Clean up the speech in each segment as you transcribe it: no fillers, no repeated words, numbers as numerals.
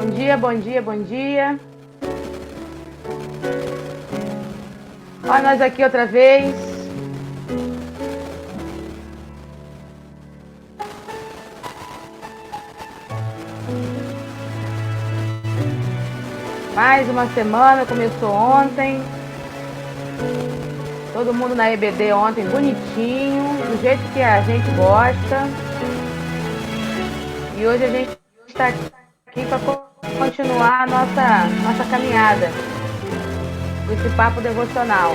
Bom dia, bom dia, bom dia. Olha nós aqui outra vez. Mais uma semana, começou ontem. Todo mundo na EBD ontem bonitinho, do jeito que a gente gosta. E hoje a gente está aqui para continuar a nossa caminhada com esse papo devocional.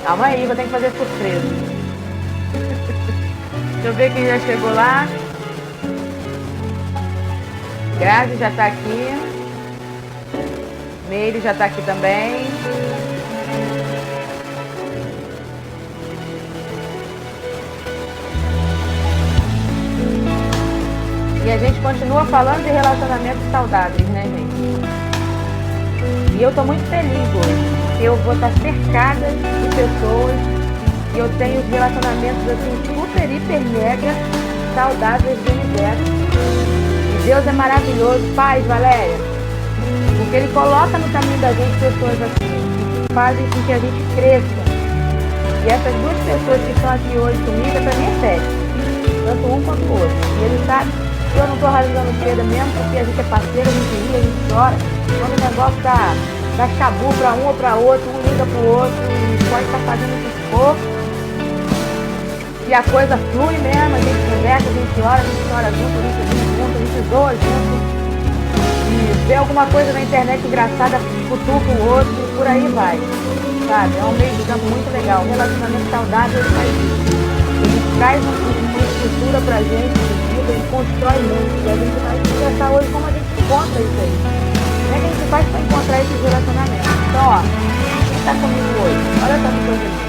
Calma aí, vou ter que fazer surpresa. Deixa eu ver quem já chegou lá. Grazi já está aqui. Meire já está aqui também. E a gente continua falando de relacionamentos saudáveis, né, gente? E eu estou muito feliz hoje. Eu vou estar cercada de pessoas e eu tenho relacionamentos assim super, hiper, mega saudáveis do universo. E Deus é maravilhoso. Paz, Valéria. Porque Ele coloca no caminho da gente pessoas assim, que fazem com que a gente cresça. E essas duas pessoas que estão aqui hoje comigo, para mim é sério. Tanto um quanto o outro. E Ele sabe que eu não estou rasgando seda mesmo, porque a gente é parceiro, a gente ri, a gente chora. Quando o negócio dá chabu para um ou para outro, um liga para o outro, e pode estar fazendo o que for. E a coisa flui mesmo, a gente conversa, a gente chora junto, a gente ri junto, a gente zoa junto. E vê alguma coisa na internet engraçada, cutuca o outro, e por aí vai. Sabe? É um meio de campo muito legal. Um relacionamento saudável, ele traz uma estrutura pra gente, ele constrói muito. E a gente vai conversar hoje como a gente encontra isso aí. Como é que a gente faz para encontrar esses relacionamentos? Então, ó, quem está comigo hoje? Olha só que coisa aqui.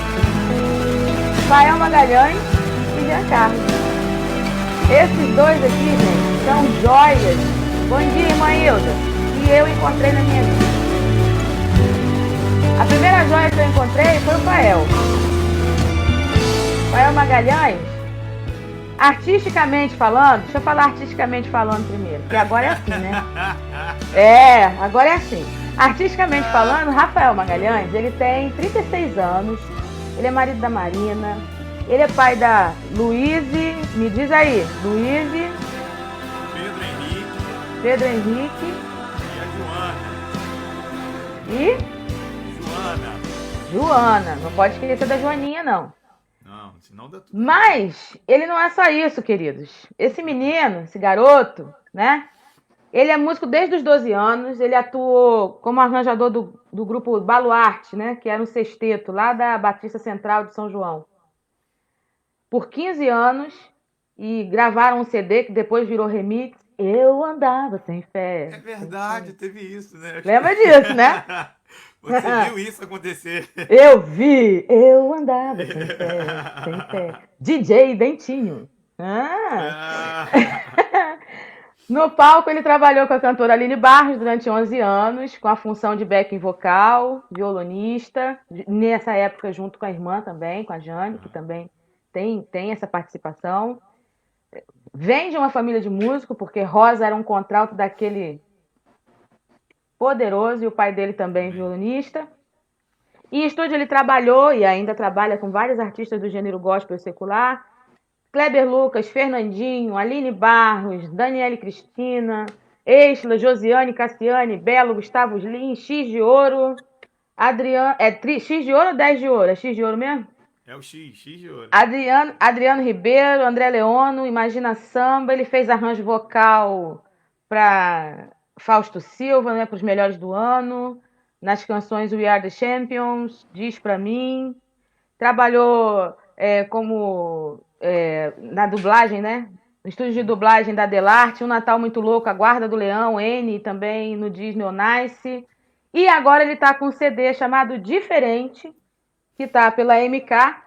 Rafael Magalhães e Jean Carlos. Esses dois aqui, gente, são joias. Bom dia, irmã Hilda. Que eu encontrei na minha vida. A primeira joia que eu encontrei foi o Fael. Fael Magalhães, artisticamente falando, deixa eu falar artisticamente falando primeiro, porque agora é assim, né? Agora é assim. Artisticamente falando, Rafael Magalhães, ele tem 36 anos, ele é marido da Marina, ele é pai da Luíse, me diz aí, Luíse, Pedro Henrique e a Joana. E Joana, não pode esquecer da Joaninha, não. Não, senão dá tudo. Mas ele não é só isso, queridos. Esse menino, esse garoto, né? Ele é músico desde os 12 anos. Ele atuou como arranjador do grupo Baluarte, né? Que era um sexteto lá da Batista Central de São João. Por 15 anos. E gravaram um CD que depois virou remix. Eu andava sem fé. É verdade, teve isso, né? Lembra disso, né? Você viu isso acontecer? Eu vi, eu andava sem fé, sem fé. DJ Dentinho. No palco ele trabalhou com a cantora Aline Barros durante 11 anos, com a função de backing vocal, violonista, nessa época junto com a irmã também, com a Jane, que também tem essa participação. Vem de uma família de músico, porque Rosa era um contralto daquele poderoso, e o pai dele também violonista. E estúdio ele trabalhou e ainda trabalha com vários artistas do gênero gospel secular. Kleber Lucas, Fernandinho, Aline Barros, Daniele Cristina, Exla, Josiane, Cassiane, Belo, Gustavo Slim, X de Ouro, Adriano... X de Ouro ou 10 de Ouro? É X de Ouro mesmo? É o X de Ouro. Adriano Ribeiro, André Leono, Imagina Samba. Ele fez arranjo vocal para Fausto Silva, né, para os melhores do ano. Nas canções We Are The Champions, Diz Pra Mim. Trabalhou na dublagem, né? No estúdio de dublagem da Delarte, Um Natal Muito Louco, A Guarda do Leão, N, também no Disney On Ice. E agora ele está com um CD chamado Diferente, que está pela MK.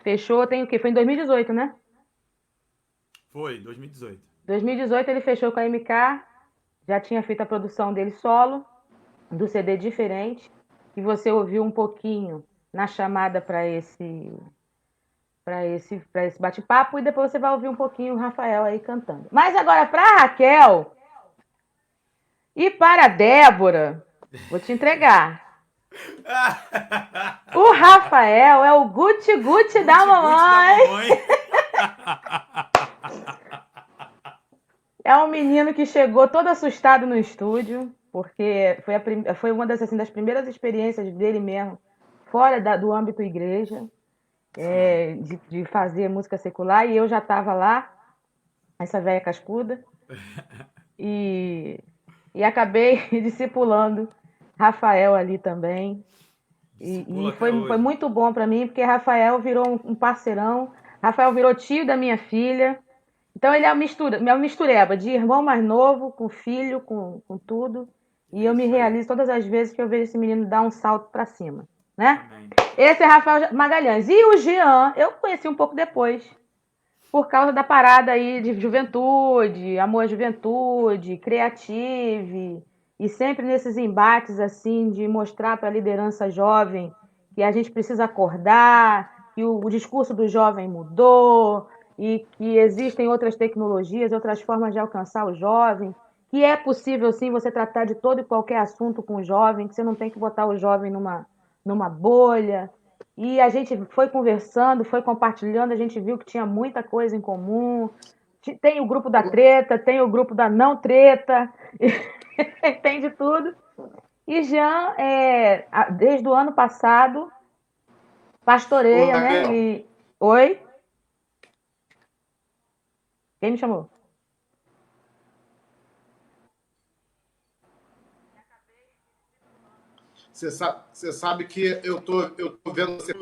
Fechou, tem o quê? Foi em 2018, né? Foi, 2018. 2018 ele fechou com a MK, já tinha feito a produção dele solo, do CD Diferente, que você ouviu um pouquinho na chamada para esse bate-papo, e depois você vai ouvir um pouquinho o Rafael aí cantando. Mas agora, para a Raquel e para a Débora, vou te entregar. O Rafael é o guti-guti da mamãe. É um menino que chegou todo assustado no estúdio, porque foi uma das primeiras experiências dele mesmo, fora do âmbito igreja, de fazer música secular, e eu já estava lá, essa velha cascuda, e acabei discipulando Rafael ali também. E foi muito bom para mim, porque Rafael virou um parceirão, Rafael virou tio da minha filha. Então ele é uma mistureba de irmão mais novo, com filho, com tudo. E eu me realizo todas as vezes que eu vejo esse menino dar um salto para cima, né? Amém. Esse é Rafael Magalhães. E o Jean, eu conheci um pouco depois, por causa da parada aí de juventude, amor à juventude, creative, e sempre nesses embates assim de mostrar para a liderança jovem que a gente precisa acordar, que o discurso do jovem mudou, e que existem outras tecnologias, outras formas de alcançar o jovem, que é possível sim você tratar de todo e qualquer assunto com o jovem, que você não tem que botar o jovem numa bolha. E a gente foi conversando, foi compartilhando, a gente viu que tinha muita coisa em comum. Tem o grupo da treta, tem o grupo da não treta, tem de tudo. E Jean, desde o ano passado, pastoreia, né? Oi? Quem me chamou? Você sabe que eu tô vendo você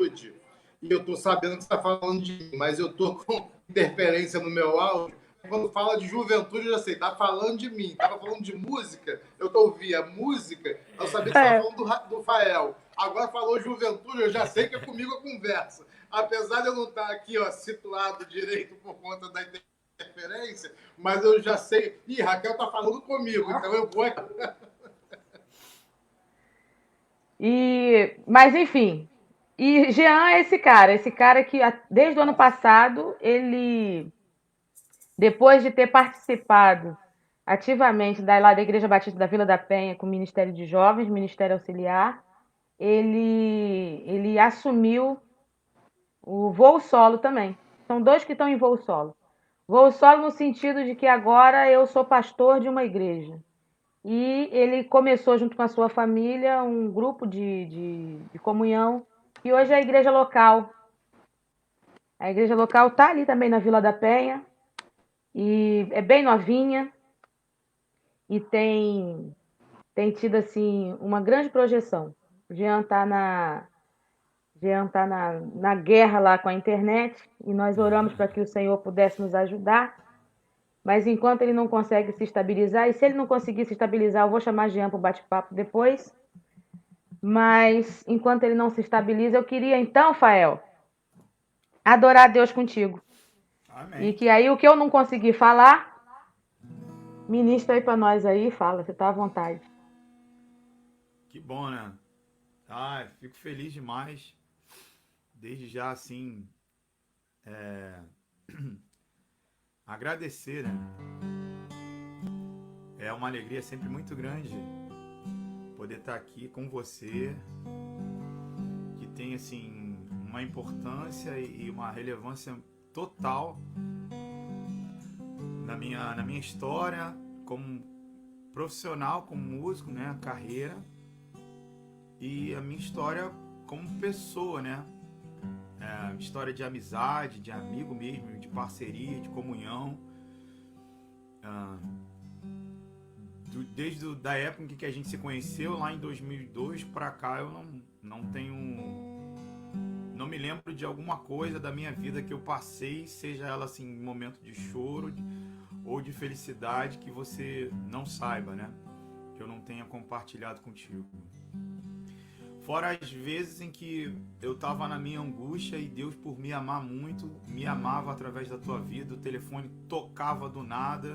e eu tô sabendo que você está falando de mim, mas eu tô com interferência no meu áudio. Quando fala de juventude, eu já sei, tá falando de mim. Tava falando de música, eu tô ouvindo a música, eu sabia que você estava falando do Fael. Agora falou juventude, eu já sei que é comigo a conversa. Apesar de eu não estar aqui, ó, situado direito por conta da interferência, mas eu já sei. Ih, Raquel tá falando comigo, então eu vou. Mas enfim, e Jean é esse cara que desde o ano passado, ele, depois de ter participado ativamente lá da Igreja Batista da Vila da Penha com o Ministério de Jovens, Ministério Auxiliar, ele assumiu o voo solo também. São dois que estão em voo solo. Voo solo no sentido de que agora eu sou pastor de uma igreja. E ele começou, junto com a sua família, um grupo de comunhão, que hoje é a igreja local. A igreja local está ali também na Vila da Penha, e é bem novinha, e tem tido assim, uma grande projeção. O Jean está na guerra lá com a internet, e nós oramos para que o Senhor pudesse nos ajudar. Mas enquanto ele não consegue se estabilizar, e se ele não conseguir se estabilizar, eu vou chamar Jean para o bate-papo depois. Mas enquanto ele não se estabiliza, eu queria então, Fael, adorar a Deus contigo. Amém. E que aí o que eu não consegui falar, ministra aí para nós aí, fala, você está à vontade. Que bom, né? Fico feliz demais. Desde já, assim, agradecer, né? É uma alegria sempre muito grande poder estar aqui com você, que tem, assim, uma importância e uma relevância total na minha história como profissional, como músico, né? Carreira, e a minha história como pessoa, né? História de amizade, de amigo mesmo, de parceria, de comunhão. Desde da época em que a gente se conheceu, lá em 2002 para cá, eu não me lembro de alguma coisa da minha vida que eu passei, seja ela assim, em momento de choro ou de felicidade, que você não saiba, né? Que eu não tenha compartilhado contigo. Fora as vezes em que eu estava na minha angústia e Deus, por me amar muito, me amava através da tua vida. O telefone tocava do nada,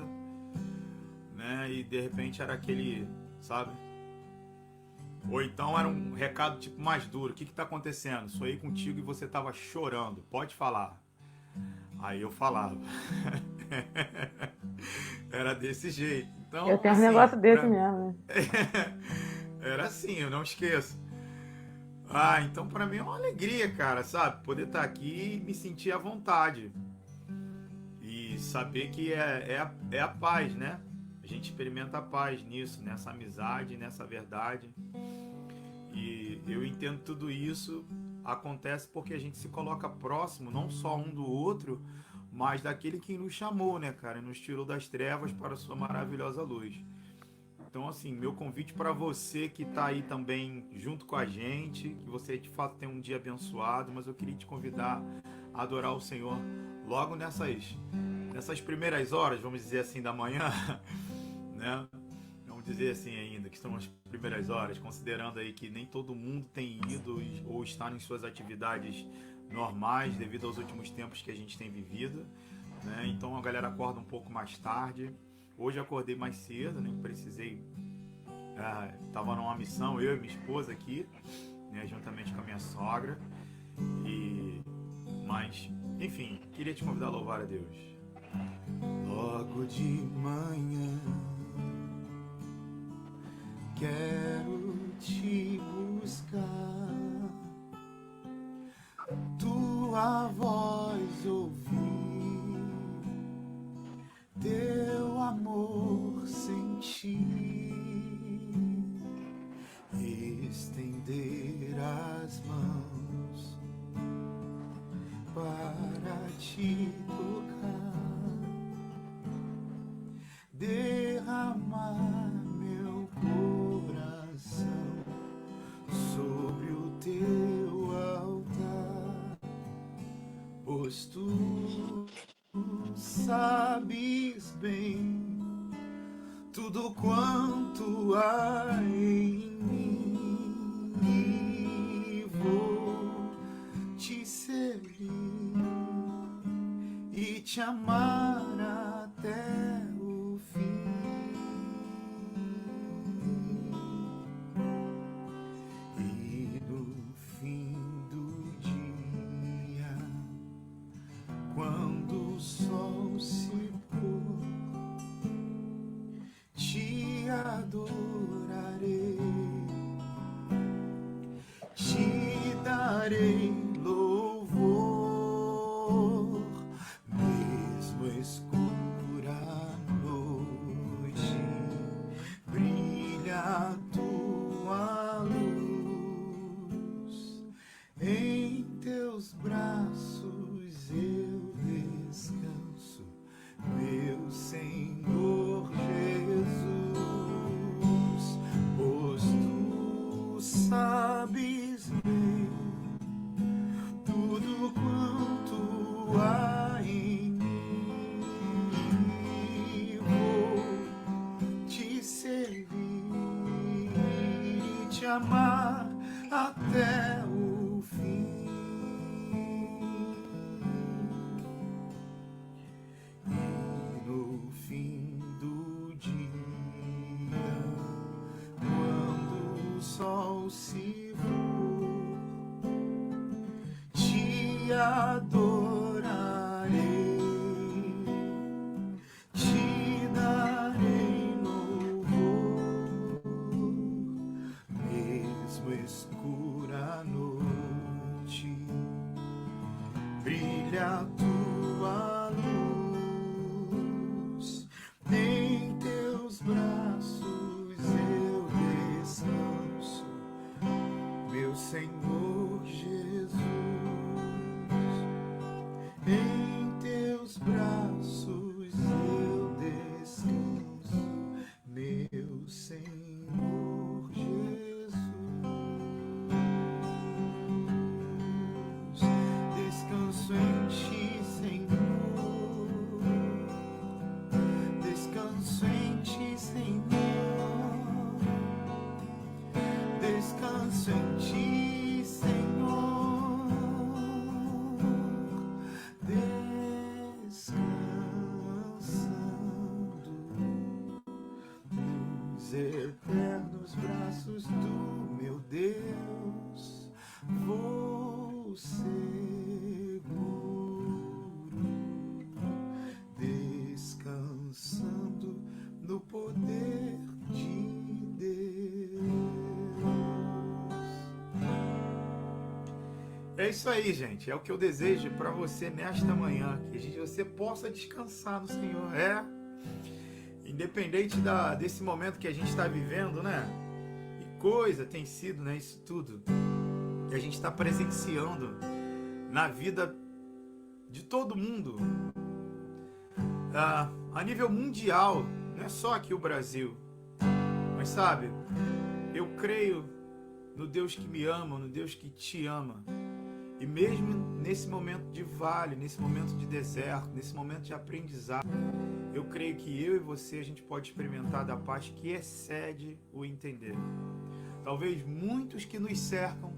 né? E de repente era aquele, sabe? Ou então era um recado tipo mais duro. O que está acontecendo? Sonhei contigo e você estava chorando. Pode falar. Aí eu falava. Era desse jeito. Então, Eu tenho um assim, negócio desse mesmo, né? era assim, eu não esqueço. Então pra mim é uma alegria, cara, sabe? Poder estar aqui e me sentir à vontade. E saber que é a paz, né? A gente experimenta a paz nisso, nessa amizade, nessa verdade. E eu entendo tudo isso acontece porque a gente se coloca próximo, não só um do outro, mas daquele que nos chamou, né, cara? E nos tirou das trevas para a sua maravilhosa luz. Então, assim, meu convite para você que está aí também junto com a gente, que você de fato tenha um dia abençoado, mas eu queria te convidar a adorar o Senhor logo nessas primeiras horas, vamos dizer assim, da manhã, né? Vamos dizer assim ainda, que estão as primeiras horas, considerando aí que nem todo mundo tem ido ou está em suas atividades normais devido aos últimos tempos que a gente tem vivido, né? Então a galera acorda um pouco mais tarde. Hoje eu acordei mais cedo, né? Precisei, tava numa missão, eu e minha esposa aqui, né? Juntamente com a minha sogra. Mas, enfim, queria te convidar a louvar a Deus. Logo de manhã quero te buscar, tua voz ouvir, teu amor sentir, estender as mãos para te tocar, derramar meu coração sobre o teu altar, pois tu sabes bem tudo quanto há em mim, e vou te servir e te amar até o fim. E no fim do dia, quando o sol se pôr, te adorarei, te darei louvor, mesmo escura a noite, brilha a tua luz, em teus braços eu descanso, meu Senhor Jesus, pois tu sabes bem tudo quanto há em mim, e vou te servir e te amar até o fim. E no fim do dia, quando o sol se for, te adorarei, te darei louvor, mesmo escura a noite, brilha a tua luz, em teus braços eu descanso, meu Senhor Jesus, em teus braços eu descanso, meu Senhor Jesus. Descanso em ti, Senhor, descanso em ti, Senhor, descanso em ti, Senhor, descansando nos eternos braços do meu Deus vou seguro, descansando no poder de Deus. É isso aí, gente. É o que eu desejo para você nesta manhã, que você possa descansar no Senhor. Independente desse momento que a gente está vivendo, né? E coisa tem sido, né? Isso tudo que a gente está presenciando na vida de todo mundo, a nível mundial, não é só aqui o Brasil, mas sabe, eu creio no Deus que me ama, no Deus que te ama. E mesmo nesse momento de vale, nesse momento de deserto, nesse momento de aprendizado, eu creio que eu e você, a gente pode experimentar da paz que excede o entender. Talvez muitos que nos cercam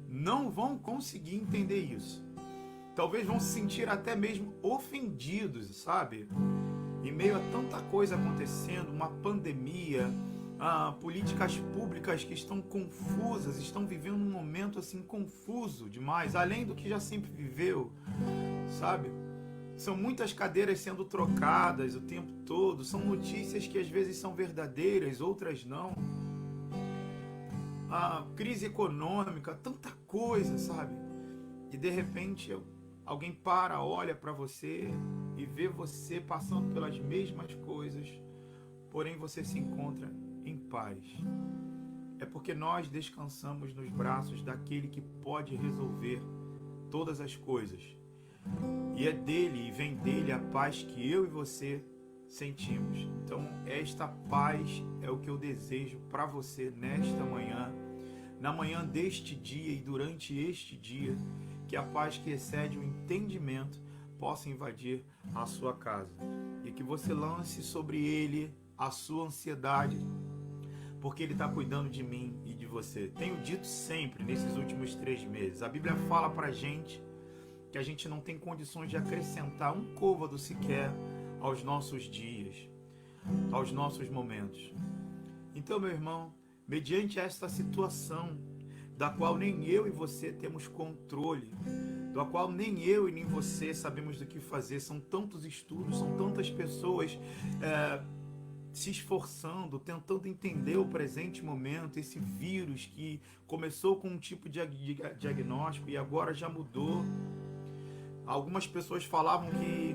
não vão conseguir entender isso. Talvez vão se sentir até mesmo ofendidos, sabe? Em meio a tanta coisa acontecendo, uma pandemia, políticas públicas que estão confusas, estão vivendo um momento assim confuso demais, além do que já sempre viveu, sabe? São muitas cadeiras sendo trocadas o tempo todo, são notícias que às vezes são verdadeiras, outras não. A crise econômica, tanta coisa, sabe? E de repente alguém olha para você e vê você passando pelas mesmas coisas, porém você se encontra em paz. É porque nós descansamos nos braços daquele que pode resolver todas as coisas. E é dele e vem dele a paz que eu e você sentimos. Então esta paz é o que eu desejo para você nesta manhã, na manhã deste dia e durante este dia, que a paz que excede o entendimento possa invadir a sua casa e que você lance sobre ele a sua ansiedade, porque ele está cuidando de mim e de você. Tenho dito sempre nesses últimos 3 meses, a Bíblia fala para a gente que a gente não tem condições de acrescentar um côvado sequer aos nossos dias, aos nossos momentos. Então, meu irmão, mediante esta situação, da qual nem eu e você temos controle, da qual nem eu e nem você sabemos do que fazer, são tantos estudos, são tantas pessoas se esforçando, tentando entender o presente momento, esse vírus que começou com um tipo de diagnóstico e agora já mudou. Algumas pessoas falavam que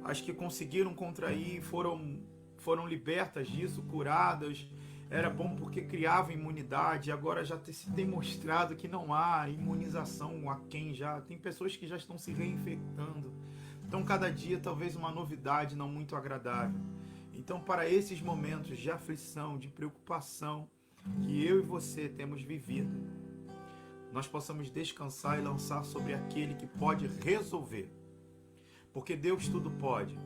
as que conseguiram contrair foram libertas disso, curadas. Era bom porque criava imunidade. Agora já se tem mostrado que não há imunização a quem já... Tem pessoas que já estão se reinfectando. Então cada dia talvez uma novidade não muito agradável. Então para esses momentos de aflição, de preocupação que eu e você temos vivido, nós possamos descansar e lançar sobre aquele que pode resolver. Porque Deus tudo pode.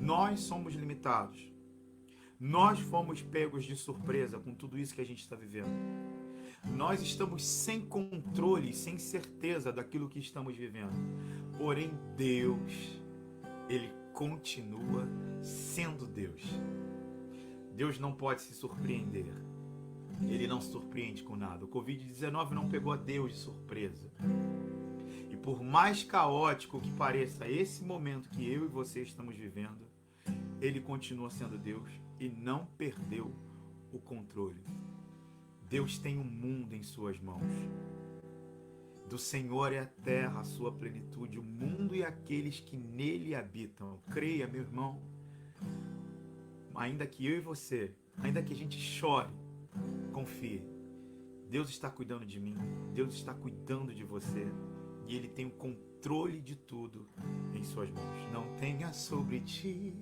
Nós somos limitados. Nós fomos pegos de surpresa com tudo isso que a gente está vivendo. Nós estamos sem controle, sem certeza daquilo que estamos vivendo. Porém, Deus, Ele continua sendo Deus. Deus não pode se surpreender. Ele não se surpreende com nada. O Covid-19 não pegou a Deus de surpresa. E por mais caótico que pareça esse momento que eu e você estamos vivendo, Ele continua sendo Deus e não perdeu o controle. Deus tem um mundo em suas mãos. Do Senhor é a terra, a sua plenitude, o mundo e aqueles que nele habitam. Creia, meu irmão, ainda que eu e você, ainda que a gente chore, confie. Deus está cuidando de mim, Deus está cuidando de você e Ele tem o controle de tudo em suas mãos. Não tenha sobre ti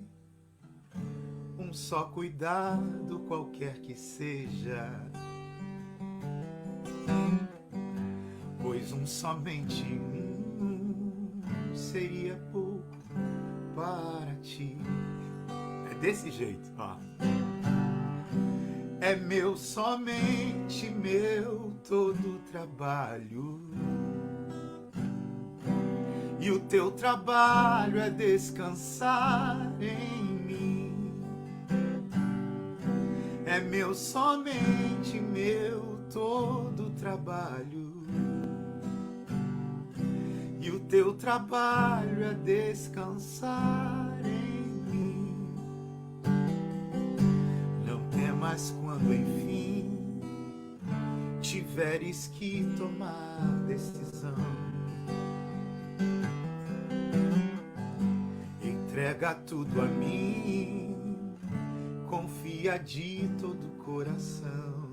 um só cuidado, qualquer que seja, pois somente seria pouco para ti. É desse jeito, ó. É meu, somente meu, todo o trabalho. E o teu trabalho é descansar em mim. É meu, somente meu, todo trabalho. E o teu trabalho é descansar em mim. Não temas quando, enfim, tiveres que tomar decisão. Entrega tudo a mim, confia de todo o coração.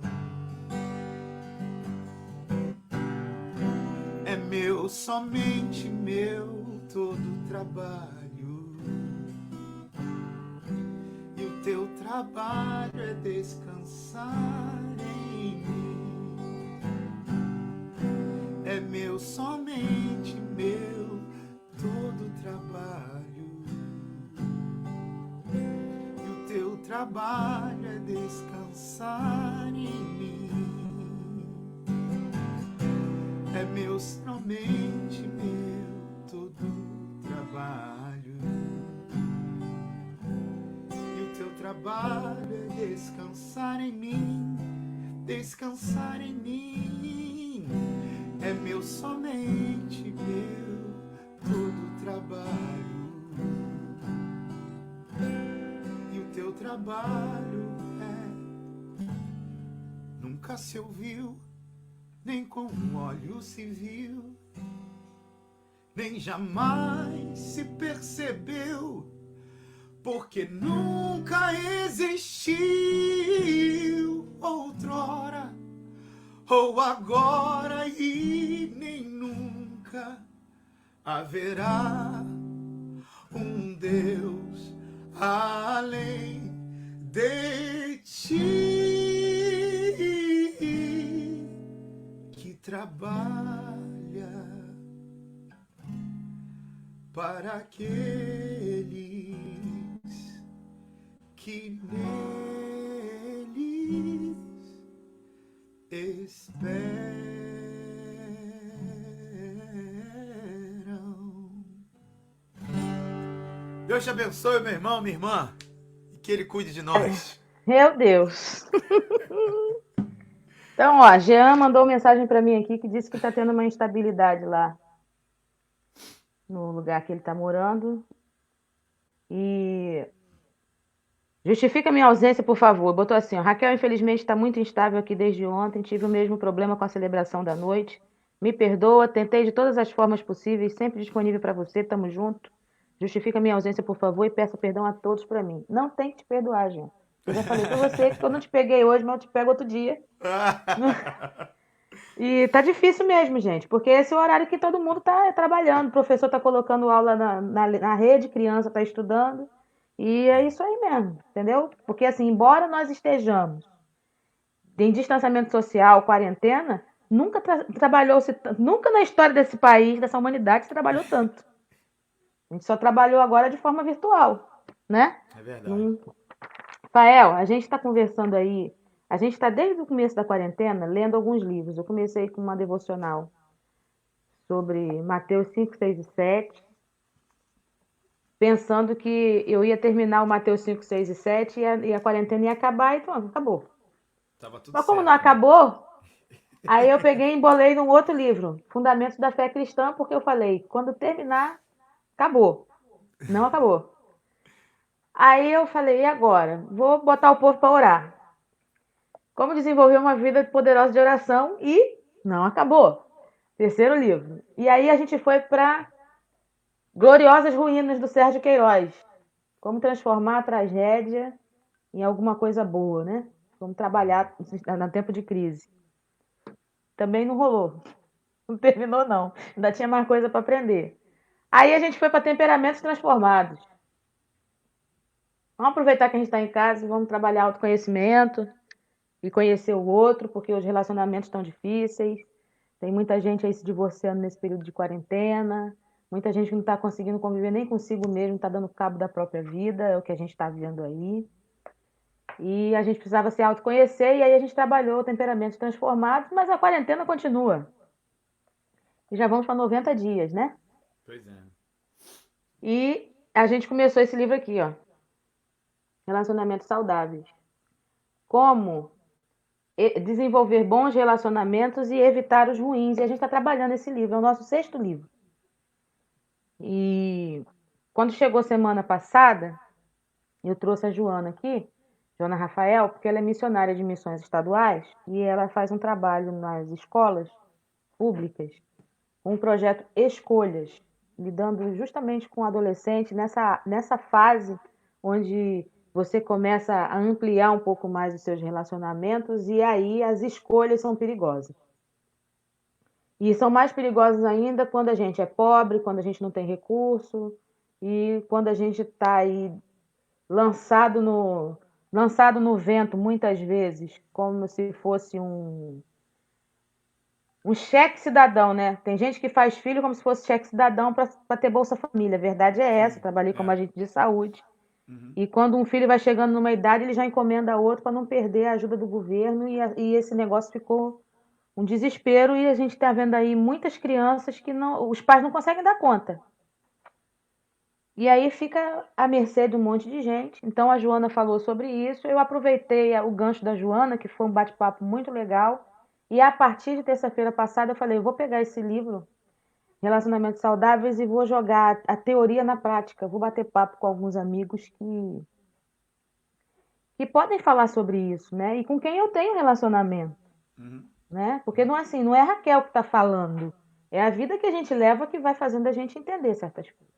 É meu, somente meu, todo o trabalho. E o teu trabalho é descansar em mim. É meu, somente meu, todo o trabalho. E o teu trabalho é descansar em mim. É meu, somente meu, todo o trabalho. E o teu trabalho é descansar em mim, descansar em mim. É meu, somente meu, todo o trabalho. E o teu trabalho nunca se ouviu, nem com olho se viu, nem jamais se percebeu, porque nunca existiu outrora, ou agora, e nem nunca haverá um Deus além de ti, que trabalha para aqueles que neles esperam. Deus te abençoe, meu irmão, minha irmã, e que Ele cuide de nós. Meu Deus. Então, ó, Jean mandou mensagem para mim aqui que disse que está tendo uma instabilidade lá no lugar que ele está morando. E justifica minha ausência, por favor. Botou assim, ó, Raquel, infelizmente, está muito instável aqui desde ontem. Tive o mesmo problema com a celebração da noite. Me perdoa, tentei de todas as formas possíveis, sempre disponível para você, tamo junto. Justifica minha ausência, por favor, e peça perdão a todos para mim. Não tem que te perdoar, Jean. Eu já falei para você que eu não te peguei hoje, mas eu te pego outro dia. E tá difícil mesmo, gente, porque esse é o horário que todo mundo tá trabalhando. O professor tá colocando aula na rede, criança tá estudando. E é isso aí mesmo, entendeu? Porque, assim, embora nós estejamos em distanciamento social, quarentena, nunca trabalhou-se, nunca na história desse país, dessa humanidade, se trabalhou tanto. A gente só trabalhou agora de forma virtual, né? É verdade. Rafael, a gente está conversando aí, a gente está desde o começo da quarentena lendo alguns livros. Eu comecei com uma devocional sobre Mateus 5, 6 e 7, pensando que eu ia terminar o Mateus 5, 6 e 7 e a quarentena ia acabar e pronto, acabou. Tava tudo Mas como certo, não acabou, aí eu peguei e embolei num outro livro, Fundamentos da Fé Cristã, porque eu falei, quando terminar, acabou. Não acabou. Aí eu falei, e agora? Vou botar o povo para orar. Como desenvolver uma vida poderosa de oração e não acabou. Terceiro livro. E aí a gente foi para Gloriosas Ruínas, do Sérgio Queiroz. Como transformar a tragédia em alguma coisa boa, né? Como trabalhar no tempo de crise. Também não rolou. Não terminou, não. Ainda tinha mais coisa para aprender. Aí a gente foi para Temperamentos Transformados. Vamos aproveitar que a gente está em casa e vamos trabalhar autoconhecimento e conhecer o outro, porque os relacionamentos estão difíceis. Tem muita gente aí se divorciando nesse período de quarentena. Muita gente que não está conseguindo conviver nem consigo mesmo, está dando cabo da própria vida, é o que a gente está vendo aí. E a gente precisava se autoconhecer, e aí a gente trabalhou temperamentos transformados, mas a quarentena continua. E já vamos para 90 dias, né? Pois é. E a gente começou esse livro aqui, ó. Relacionamentos Saudáveis. como desenvolver bons relacionamentos e evitar os ruins. E a gente está trabalhando esse livro, é o nosso 6º livro. E quando chegou semana passada, eu trouxe a Joana aqui, Joana Rafael, porque ela é missionária de missões estaduais e ela faz um trabalho nas escolas públicas, um projeto Escolhas, lidando justamente com adolescente nessa fase onde você começa a ampliar um pouco mais os seus relacionamentos e aí as escolhas são perigosas. E são mais perigosas ainda quando a gente é pobre, quando a gente não tem recurso e quando a gente está aí lançado no vento muitas vezes, como se fosse um cheque cidadão, né? Tem gente que faz filho como se fosse cheque cidadão para ter Bolsa Família. A verdade é essa. Sim, Trabalhei como é. agente de saúde. Uhum. E quando um filho vai chegando numa idade, ele já encomenda outro para não perder a ajuda do governo. E esse negócio ficou um desespero. E a gente está vendo aí muitas crianças que os pais não conseguem dar conta. E aí fica à mercê de um monte de gente. Então a Joana falou sobre isso. Eu aproveitei o gancho da Joana, que foi um bate-papo muito legal. E a partir de terça-feira passada eu falei, eu vou pegar esse livro, Relacionamentos Saudáveis, e vou jogar a teoria na prática. Vou bater papo com alguns amigos que podem falar sobre isso, né? E com quem eu tenho relacionamento, Uhum. né? Porque não é assim, não é a Raquel que está falando. É a vida que a gente leva que vai fazendo a gente entender certas coisas.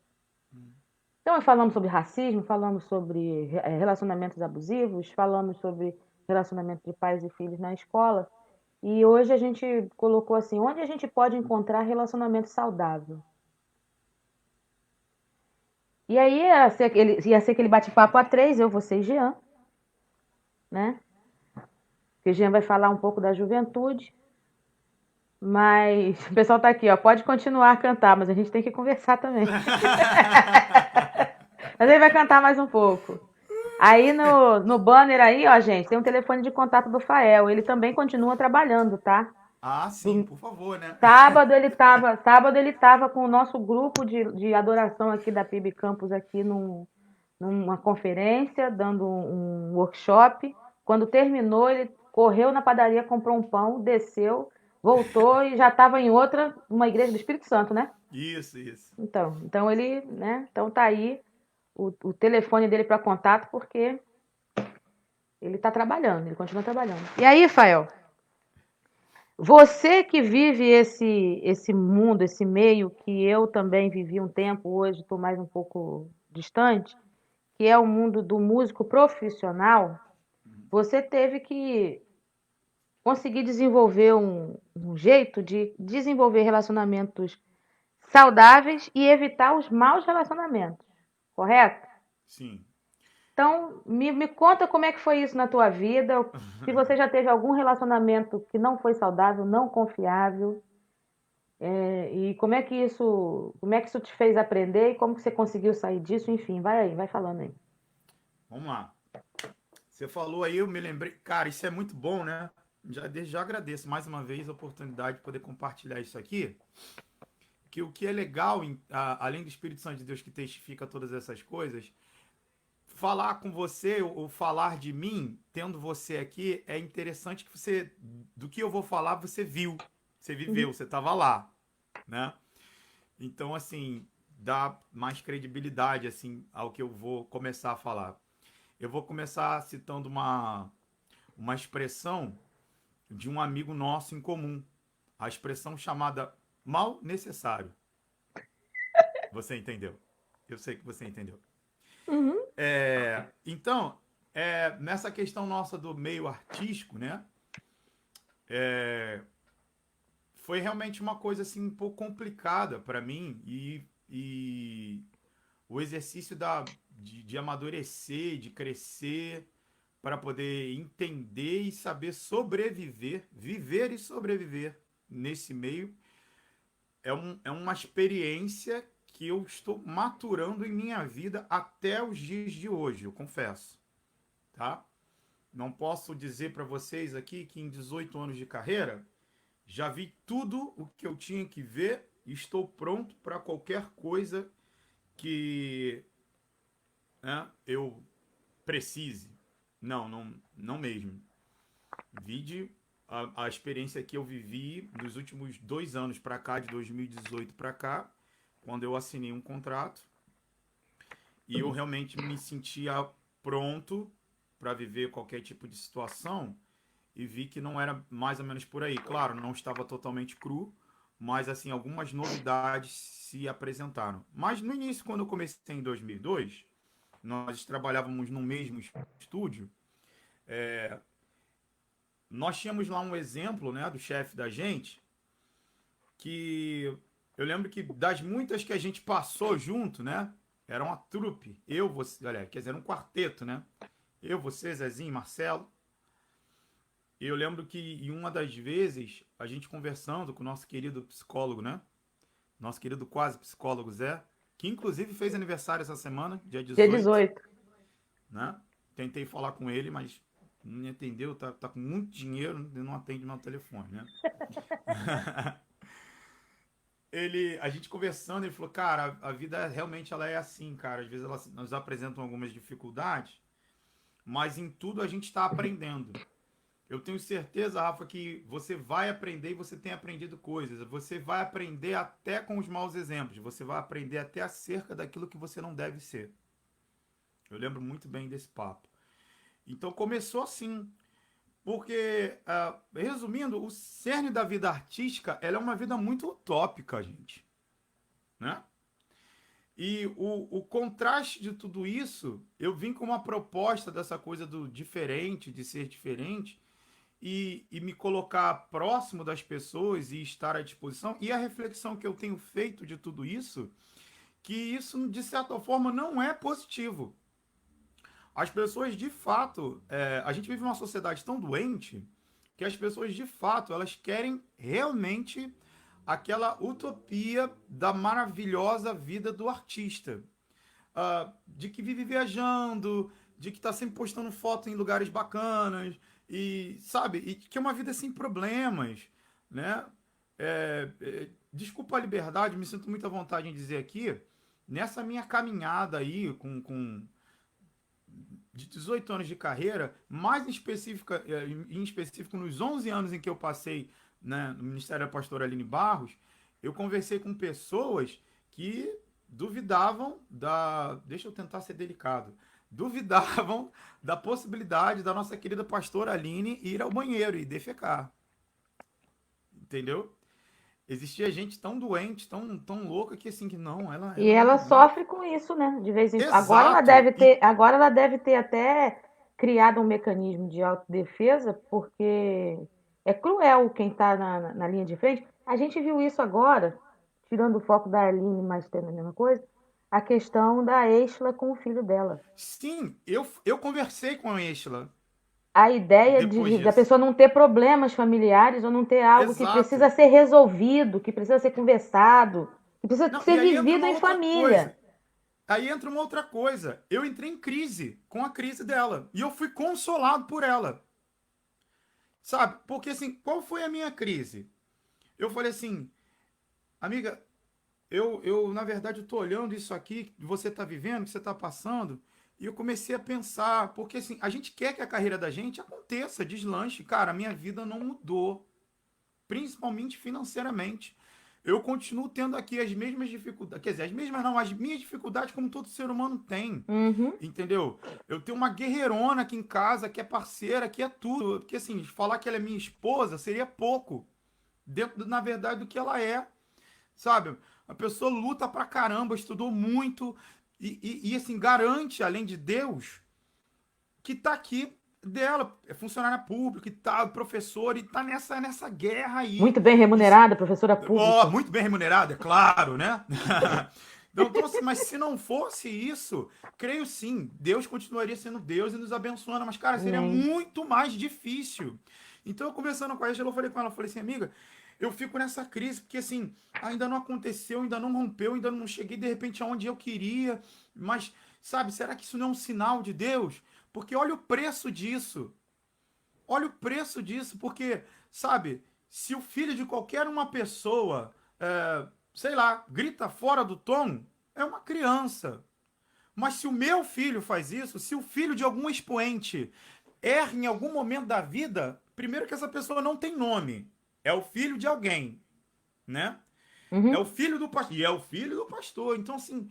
Então, falamos sobre racismo, falamos sobre relacionamentos abusivos, falamos sobre relacionamento de pais e filhos na escola. E hoje a gente colocou assim, onde a gente pode encontrar relacionamento saudável? E aí ia ser aquele bate-papo a 3, eu, você e Jean, né? Porque Jean vai falar um pouco da juventude. Mas o pessoal tá aqui, ó. Pode continuar a cantar, mas a gente tem que conversar também. Mas ele vai cantar mais um pouco. Aí no banner aí, ó, gente, tem um telefone de contato do Fael. Ele também continua trabalhando, tá? Ah, sim, por favor, né? Sábado ele tava com o nosso grupo de adoração aqui da PIB Campus aqui numa conferência, dando um workshop. Quando terminou, ele correu na padaria, comprou um pão, desceu, voltou e já estava em outra, uma igreja do Espírito Santo, né? Isso. Então ele, né? Então tá aí o telefone dele para contato, porque ele está trabalhando, ele continua trabalhando. E aí, Fael, você que vive esse mundo, esse meio que eu também vivi um tempo, hoje estou mais um pouco distante, que é o mundo do músico profissional, você teve que conseguir desenvolver um jeito de desenvolver relacionamentos saudáveis e evitar os maus relacionamentos, correto? Sim. Então, me conta como é que foi isso na tua vida, se você já teve algum relacionamento que não foi saudável, não confiável, e como é que isso te fez aprender e como que você conseguiu sair disso, enfim, vai aí, vai falando aí. Vamos lá. Você falou aí, eu me lembrei. Cara, isso é muito bom, né? Desde já agradeço mais uma vez a oportunidade de poder compartilhar isso aqui. Que o que é legal, além do Espírito Santo de Deus que testifica todas essas coisas, falar com você ou falar de mim, tendo você aqui, é interessante que você, do que eu vou falar, você viu, você viveu, você estava lá, né? Então, assim, dá mais credibilidade, assim, ao que eu vou começar a falar. Eu vou começar citando uma expressão de um amigo nosso em comum, a expressão chamada mal necessário. Você entendeu? Eu sei que você entendeu. Uhum. Então, nessa questão nossa do meio artístico, né? Foi realmente uma coisa assim um pouco complicada para mim e o exercício de amadurecer, de crescer, para poder entender e saber sobreviver, viver e sobreviver nesse meio, é uma experiência que eu estou maturando em minha vida até os dias de hoje, eu confesso, tá? Não posso dizer para vocês aqui que em 18 anos de carreira já vi tudo o que eu tinha que ver e estou pronto para qualquer coisa que, né, eu precise. Não mesmo. Vide a experiência que eu vivi nos últimos 2 anos para cá, de 2018 para cá, quando eu assinei um contrato e eu realmente me sentia pronto para viver qualquer tipo de situação e vi que não era mais ou menos por aí. Claro, não estava totalmente cru, mas assim, algumas novidades se apresentaram. Mas no início, quando eu comecei em 2002, nós trabalhávamos no mesmo estúdio, nós tínhamos lá um exemplo, né, do chefe da gente, que eu lembro que das muitas que a gente passou junto, né, era uma trupe, eu, você, galera, quer dizer, era um quarteto, né, eu, você, Zezinho, Marcelo. E eu lembro que em uma das vezes, a gente conversando com o nosso querido psicólogo, né, nosso querido quase psicólogo Zé, que inclusive fez aniversário essa semana, dia Dia 18, 18. né, tentei falar com ele, mas não me atendeu, tá com muito dinheiro e não atende meu telefone, né? A gente conversando, ele falou, cara, a vida realmente ela é assim, cara. Às vezes ela nos apresentam algumas dificuldades, mas em tudo a gente está aprendendo. Eu tenho certeza, Rafa, que você vai aprender e você tem aprendido coisas. Você vai aprender até com os maus exemplos. Você vai aprender até acerca daquilo que você não deve ser. Eu lembro muito bem desse papo. Então começou assim, porque, resumindo, o cerne da vida artística, ela é uma vida muito utópica, gente, né? E o contraste de tudo isso, eu vim com uma proposta dessa coisa do diferente, de ser diferente, e me colocar próximo das pessoas e estar à disposição, e a reflexão que eu tenho feito de tudo isso, que isso, de certa forma, não é positivo. As pessoas, de fato, a gente vive uma sociedade tão doente que as pessoas, de fato, elas querem realmente aquela utopia da maravilhosa vida do artista. De que vive viajando, de que está sempre postando foto em lugares bacanas, e, sabe, e que é uma vida sem problemas, né? Desculpa a liberdade, me sinto muito à vontade em dizer aqui, nessa minha caminhada aí de 18 anos de carreira, mais em específico nos 11 anos em que eu passei, né, no Ministério da Pastora Aline Barros, eu conversei com pessoas que duvidavam deixa eu tentar ser delicado, duvidavam da possibilidade da nossa querida pastora Aline ir ao banheiro e defecar. Entendeu? Existia gente tão doente, tão louca que assim, que não, E ela não. sofre com isso, né? De vez em quando. Exato. Agora ela deve ter até criado um mecanismo de autodefesa, porque é cruel quem está na linha de frente. A gente viu isso agora, tirando o foco da Aline, mas tendo a mesma coisa, a questão da Êxla com o filho dela. Sim, eu conversei com a Êxla A ideia depois da disso. pessoa não ter problemas familiares ou não ter algo que Exato. precisa ser resolvido, que precisa ser conversado, que precisa Não, ser e aí entra vivido uma em outra família. coisa. Aí entra uma outra coisa. Eu entrei em crise com a crise dela. E eu fui consolado por ela. Sabe? Porque assim, qual foi a minha crise? Eu falei assim, amiga, eu na verdade, eu tô olhando isso aqui que você tá vivendo, que você tá passando, e eu comecei a pensar, porque assim, a gente quer que a carreira da gente aconteça, deslanche. Cara, a minha vida não mudou, principalmente financeiramente. Eu continuo tendo aqui as mesmas dificuldades, quer dizer, as mesmas não, as minhas dificuldades como todo ser humano tem, Uhum. entendeu? Eu tenho uma guerreirona aqui em casa, que é parceira, que é tudo, porque assim, falar que ela é minha esposa seria pouco, dentro, na verdade, do que ela é, sabe? A pessoa luta pra caramba, estudou muito, e assim, garante, além de Deus, que tá aqui dela, é funcionária pública e tal, professor, e tá nessa guerra aí. Muito bem remunerada, professora pública. Muito bem remunerado, é claro, né? Então, assim, mas se não fosse isso, creio sim, Deus continuaria sendo Deus e nos abençoando, mas, cara, seria Amém. muito mais difícil. Então, eu conversando com a Angela, eu falei com ela, eu falei assim, amiga, eu fico nessa crise, porque assim, ainda não aconteceu, ainda não rompeu, ainda não cheguei de repente aonde eu queria, mas, sabe, será que isso não é um sinal de Deus? Porque olha o preço disso. Olha o preço disso, porque, sabe, se o filho de qualquer uma pessoa, sei lá, grita fora do tom, é uma criança. Mas se o meu filho faz isso, se o filho de algum expoente erra em algum momento da vida, primeiro que essa pessoa não tem nome. É o filho de alguém, né? É Uhum. o filho do pastor. E é o filho do pastor. Então, assim,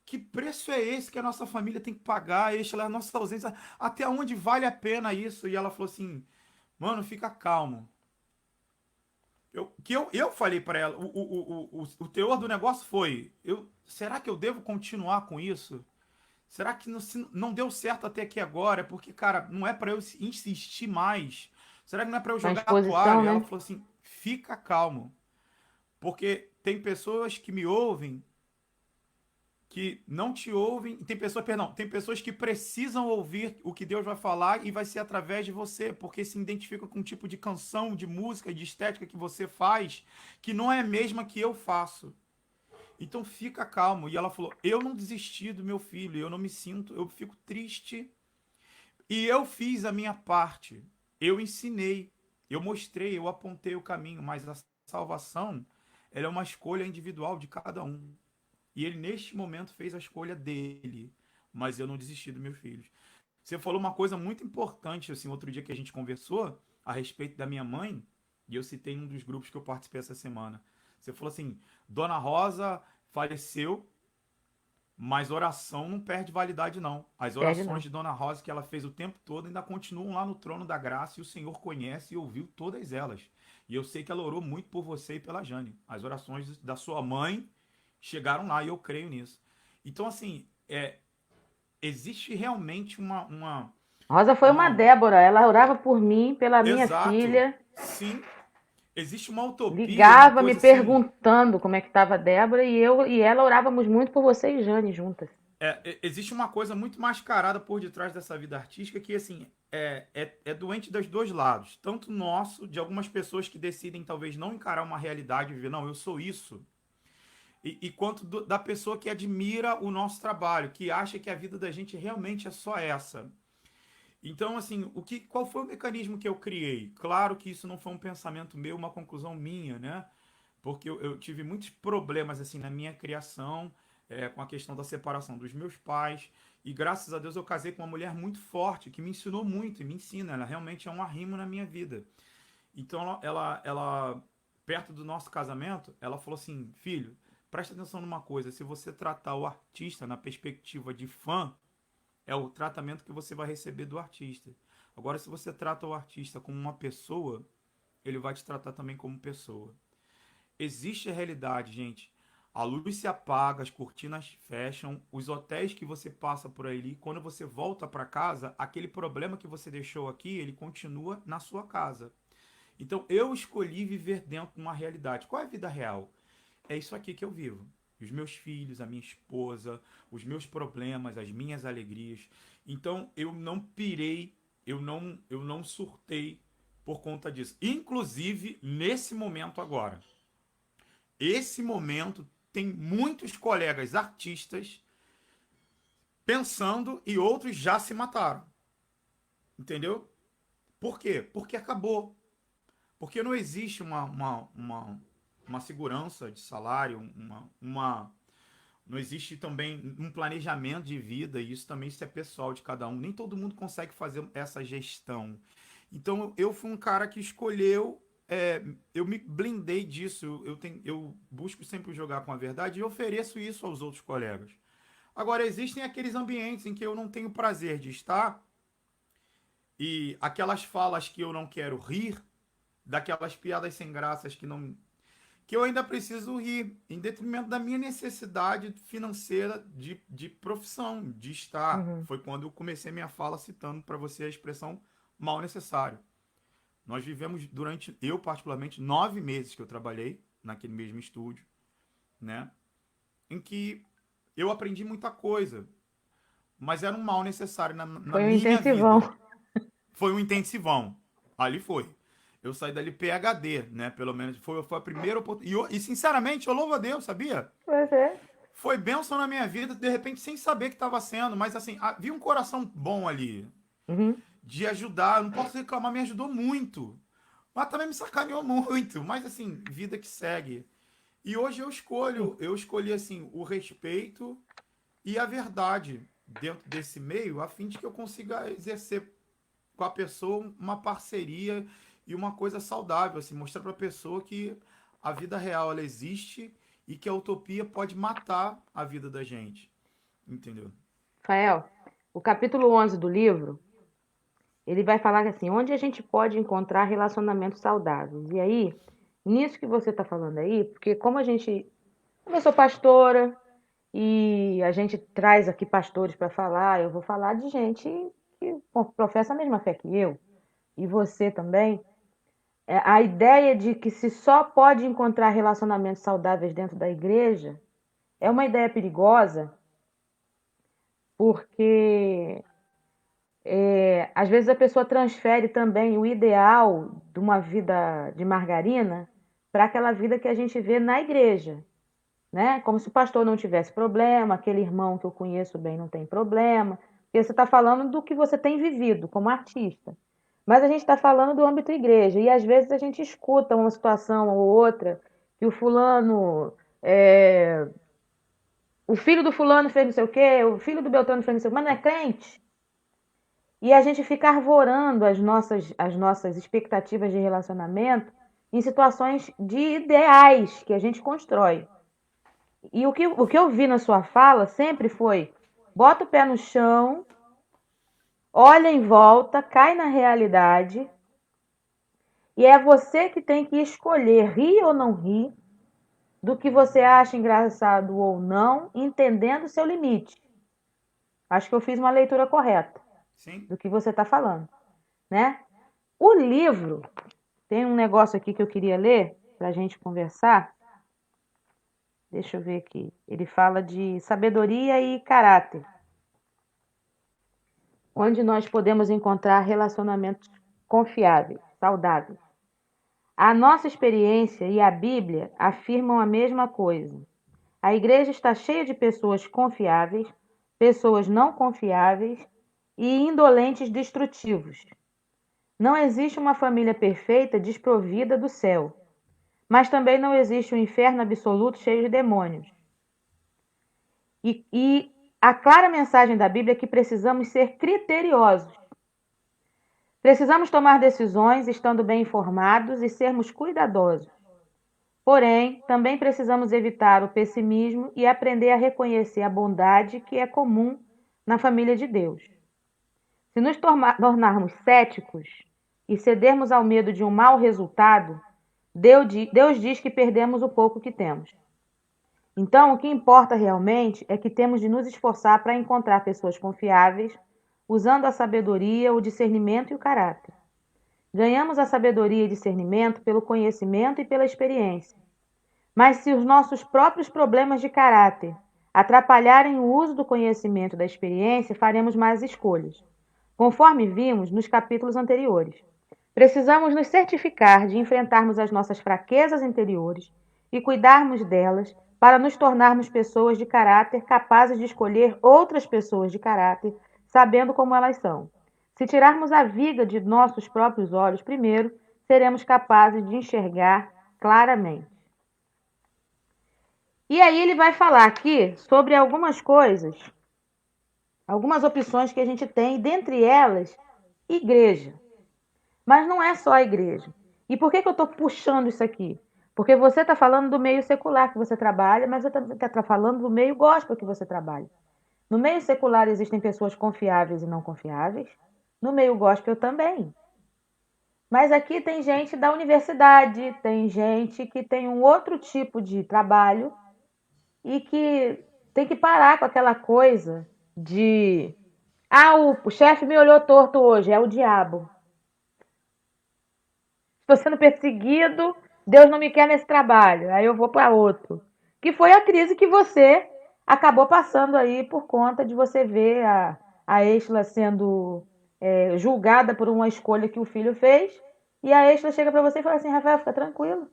que preço é esse que a nossa família tem que pagar? A nossa ausência. Até onde vale a pena isso? E ela falou assim, mano, fica calmo. Eu falei para ela, o teor do negócio foi, será que eu devo continuar com isso? Será que não, se não deu certo até aqui agora? Porque, cara, não é para eu insistir mais. Será que não é para eu Na jogar a exposição, toalha? E ela né? falou assim, fica calmo. Porque tem pessoas que me ouvem que não te ouvem, tem pessoas, perdão, tem pessoas que precisam ouvir o que Deus vai falar e vai ser através de você, porque se identificam com um tipo de canção, de música, de estética que você faz, que não é a mesma que eu faço. Então fica calmo. E ela falou: "Eu não desisti do meu filho, eu não me sinto, eu fico triste e eu fiz a minha parte. Eu ensinei, eu mostrei, eu apontei o caminho, mas a salvação, ela é uma escolha individual de cada um. E ele, neste momento, fez a escolha dele. Mas eu não desisti dos meus filhos." Você falou uma coisa muito importante, assim, outro dia que a gente conversou a respeito da minha mãe, e eu citei em um dos grupos que eu participei essa semana. Você falou assim: Dona Rosa faleceu, mas oração não perde validade, não. As Perde orações não. de Dona Rosa que ela fez o tempo todo ainda continuam lá no trono da graça e o Senhor conhece e ouviu todas elas. E eu sei que ela orou muito por você e pela Jane. As orações da sua mãe chegaram lá e eu creio nisso. Então, assim, existe realmente Rosa foi uma uma... Débora. Ela orava por mim, pela minha Exato. filha. Sim. Existe uma utopia, uma Ligava me coisa assim. perguntando como é que estava a Débora e eu e ela orávamos muito por você e Jane juntas. Existe uma coisa muito mascarada por detrás dessa vida artística que, assim, é doente dos dois lados. Tanto nosso, de algumas pessoas que decidem talvez não encarar uma realidade e viver, não, eu sou isso. E quanto da pessoa que admira o nosso trabalho, que acha que a vida da gente realmente é só essa. Então, assim, qual foi o mecanismo que eu criei? Claro que isso não foi um pensamento meu, uma conclusão minha, né? Porque eu tive muitos problemas, assim, na minha criação, com a questão da separação dos meus pais. E graças a Deus eu casei com uma mulher muito forte, que me ensinou muito e me ensina. Ela realmente é um arrimo na minha vida. Então, perto do nosso casamento, ela falou assim: filho, presta atenção numa coisa, se você tratar o artista na perspectiva de fã, é o tratamento que você vai receber do artista. Agora, se você trata o artista como uma pessoa, ele vai te tratar também como pessoa. Existe a realidade, gente. A luz se apaga, as cortinas fecham, os hotéis que você passa por ali, quando você volta para casa, aquele problema que você deixou aqui, ele continua na sua casa. Então, eu escolhi viver dentro de uma realidade. Qual é a vida real? É isso aqui que eu vivo. Os meus filhos, a minha esposa, os meus problemas, as minhas alegrias. Então, eu não pirei, eu não surtei por conta disso. Inclusive, nesse momento agora. Esse momento tem muitos colegas artistas pensando e outros já se mataram. Entendeu? Por quê? Porque acabou. Porque não existe uma segurança de salário, não existe também um planejamento de vida, e isso é pessoal de cada um. Nem todo mundo consegue fazer essa gestão. Então eu fui um cara que escolheu, eu me blindei disso, eu busco sempre jogar com a verdade e ofereço isso aos outros colegas. Agora, existem aqueles ambientes em que eu não tenho prazer de estar e aquelas falas que eu não quero rir, daquelas piadas sem graças que eu ainda preciso rir, em detrimento da minha necessidade financeira de profissão, de estar. Uhum. Foi quando eu comecei minha fala citando para você a expressão mal necessário. Nós vivemos durante, eu particularmente, 9 meses que eu trabalhei naquele mesmo estúdio, né? Em que eu aprendi muita coisa, mas era um mal necessário na Foi um minha intensivão. vida. Foi um intensivão. Ali foi. Eu saí dali PhD, né? Pelo menos foi a primeira oportunidade. E sinceramente, eu louvo a Deus, sabia? Pois é. Foi bênção na minha vida, de repente, sem saber que estava sendo. Mas assim, havia um coração bom ali. Uhum. De ajudar. Eu não posso reclamar, me ajudou muito. Mas também me sacaneou muito. Mas assim, vida que segue. E hoje eu escolhi assim, o respeito e a verdade dentro desse meio, a fim de que eu consiga exercer com a pessoa uma parceria e uma coisa saudável, assim, mostrar para a pessoa que a vida real ela existe e que a utopia pode matar a vida da gente, entendeu? Rafael, o capítulo 11 do livro, ele vai falar assim, onde a gente pode encontrar relacionamentos saudáveis. E aí, nisso que você está falando aí, porque como eu sou pastora e a gente traz aqui pastores para falar, eu vou falar de gente que professa a mesma fé que eu, e você também. A ideia de que se só pode encontrar relacionamentos saudáveis dentro da igreja é uma ideia perigosa, porque às vezes a pessoa transfere também o ideal de uma vida de margarina para aquela vida que a gente vê na igreja, né? Como se o pastor não tivesse problema, aquele irmão que eu conheço bem não tem problema, porque você está falando do que você tem vivido como artista. Mas a gente está falando do âmbito igreja, e às vezes a gente escuta uma situação ou outra que o fulano, o filho do fulano fez não sei o quê, o filho do Beltrano fez não sei o quê, mas não é crente. E a gente fica arvorando as nossas expectativas de relacionamento em situações de ideais que a gente constrói. E o que eu vi na sua fala sempre foi: bota o pé no chão, olha em volta, cai na realidade, e é você que tem que escolher rir ou não rir, do que você acha engraçado ou não, entendendo o seu limite. Acho que eu fiz uma leitura correta Sim? do que você está falando, né? O livro, tem um negócio aqui que eu queria ler para a gente conversar. Deixa eu ver aqui. Ele fala de sabedoria e caráter, onde nós podemos encontrar relacionamentos confiáveis, saudáveis. A nossa experiência e a Bíblia afirmam a mesma coisa. A igreja está cheia de pessoas confiáveis, pessoas não confiáveis e indolentes destrutivos. Não existe uma família perfeita desprovida do céu, mas também não existe um inferno absoluto cheio de demônios. E a clara mensagem da Bíblia é que precisamos ser criteriosos. Precisamos tomar decisões estando bem informados e sermos cuidadosos. Porém, também precisamos evitar o pessimismo e aprender a reconhecer a bondade que é comum na família de Deus. Se nos tornarmos céticos e cedermos ao medo de um mau resultado, Deus diz que perdemos o pouco que temos. Então, o que importa realmente é que temos de nos esforçar para encontrar pessoas confiáveis, usando a sabedoria, o discernimento e o caráter. Ganhamos a sabedoria e discernimento pelo conhecimento e pela experiência. Mas se os nossos próprios problemas de caráter atrapalharem o uso do conhecimento e da experiência, faremos más escolhas, conforme vimos nos capítulos anteriores. Precisamos nos certificar de enfrentarmos as nossas fraquezas interiores e cuidarmos delas para nos tornarmos pessoas de caráter capazes de escolher outras pessoas de caráter, sabendo como elas são. Se tirarmos a viga de nossos próprios olhos primeiro, seremos capazes de enxergar claramente. E aí ele vai falar aqui sobre algumas coisas, algumas opções que a gente tem, dentre elas, igreja. Mas não é só a igreja. E por que eu estou puxando isso aqui? Porque você está falando do meio secular que você trabalha, mas você está falando do meio gospel que você trabalha. No meio secular existem pessoas confiáveis e não confiáveis. No meio gospel também. Mas aqui tem gente da universidade, tem gente que tem um outro tipo de trabalho e que tem que parar com aquela coisa de o chefe me olhou torto hoje, é o diabo. Estou sendo perseguido, Deus não me quer nesse trabalho, aí eu vou para outro. Que foi a crise que você acabou passando aí por conta de você ver a Estela sendo julgada por uma escolha que o filho fez, e a Estela chega para você e fala assim: Rafael, fica tranquilo.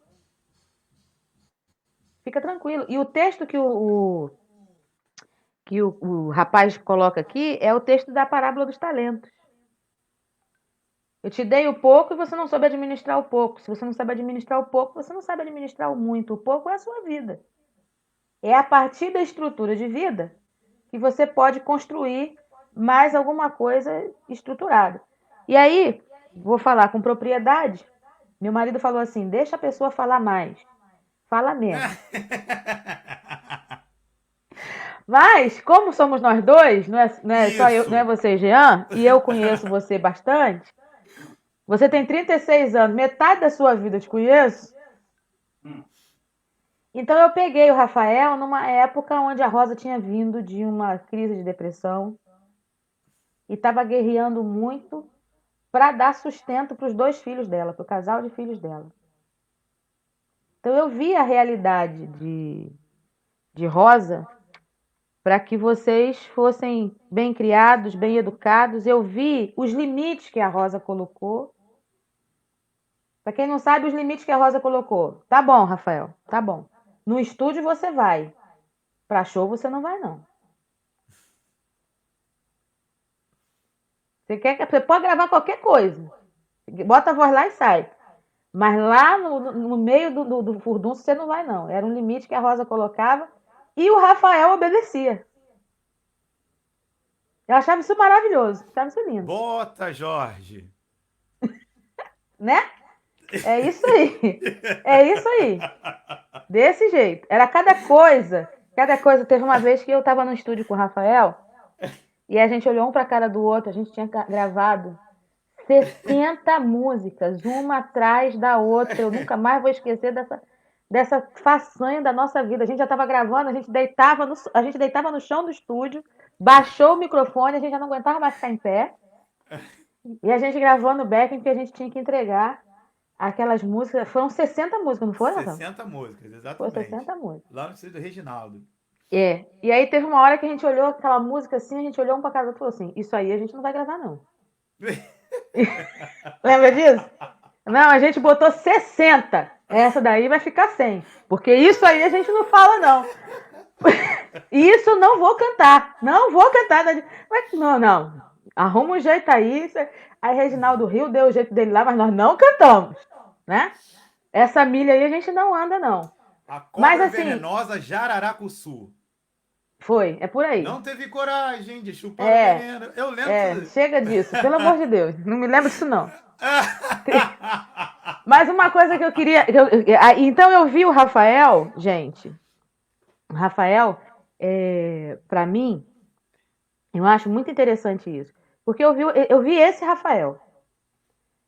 Fica tranquilo. E o texto que o rapaz coloca aqui é o texto da parábola dos talentos. Eu te dei o pouco e você não soube administrar o pouco. Se você não sabe administrar o pouco, você não sabe administrar o muito. O pouco é a sua vida. É a partir da estrutura de vida que você pode construir mais alguma coisa estruturada. E aí, vou falar com propriedade, Meu marido falou assim: deixa a pessoa falar mais. Fala menos. Mas, como somos nós dois, não é só eu, Isso. não é você e Jean, e eu conheço você bastante. Você tem 36 anos, metade da sua vida eu te conheço. Então eu peguei o Rafael numa época onde a Rosa tinha vindo de uma crise de depressão e estava guerreando muito para dar sustento para os 2 filhos dela, para o casal de filhos dela. Então eu vi a realidade de Rosa para que vocês fossem bem criados, bem educados. Eu vi os limites que a Rosa colocou. Para quem não sabe, os limites que a Rosa colocou. Tá bom, Rafael, tá bom. No estúdio você vai. Para show você não vai, não. Você pode gravar qualquer coisa. Bota a voz lá e sai. Mas lá no meio do furdunço você não vai, não. Era um limite que a Rosa colocava e o Rafael obedecia. Eu achava isso maravilhoso. Achava isso lindo. Bota, Jorge. Né? É isso aí. É isso aí. Desse jeito. Era cada coisa. Cada coisa. Teve uma vez que eu estava no estúdio com o Rafael e a gente olhou um para a cara do outro. A gente tinha gravado 60 músicas, uma atrás da outra. Eu nunca mais vou esquecer dessa façanha da nossa vida. A gente já estava gravando, a gente deitava no chão do estúdio, baixou o microfone, a gente já não aguentava mais ficar em pé. E a gente gravando o backing porque a gente tinha que entregar aquelas músicas. Foram 60 músicas, não foi, Rafael? 60 músicas, Foi exatamente. 60 músicas. Lá no estúdio do Reginaldo. É. E aí teve uma hora que a gente olhou aquela música assim, a gente olhou um pra cara do outro e falou assim: isso aí a gente não vai gravar, não. Lembra disso? Não, a gente botou 60. Essa daí vai ficar 100. Porque isso aí a gente não fala, não. Isso não vou cantar. Não vou cantar. Mas, não. Arruma um jeito aí. Aí Reginaldo Rio deu o jeito dele lá, mas nós não cantamos. Né? Essa milha aí a gente não anda, não. A cobra Mas, assim, venenosa Jararacuçu. Foi, é por aí. Não teve coragem de chupar o veneno. Eu lembro. Chega disso, pelo amor de Deus. Não me lembro disso, não. Mas uma coisa que eu queria... Então eu vi o Rafael, gente. O Rafael, para mim, eu acho muito interessante isso. Porque eu vi esse Rafael.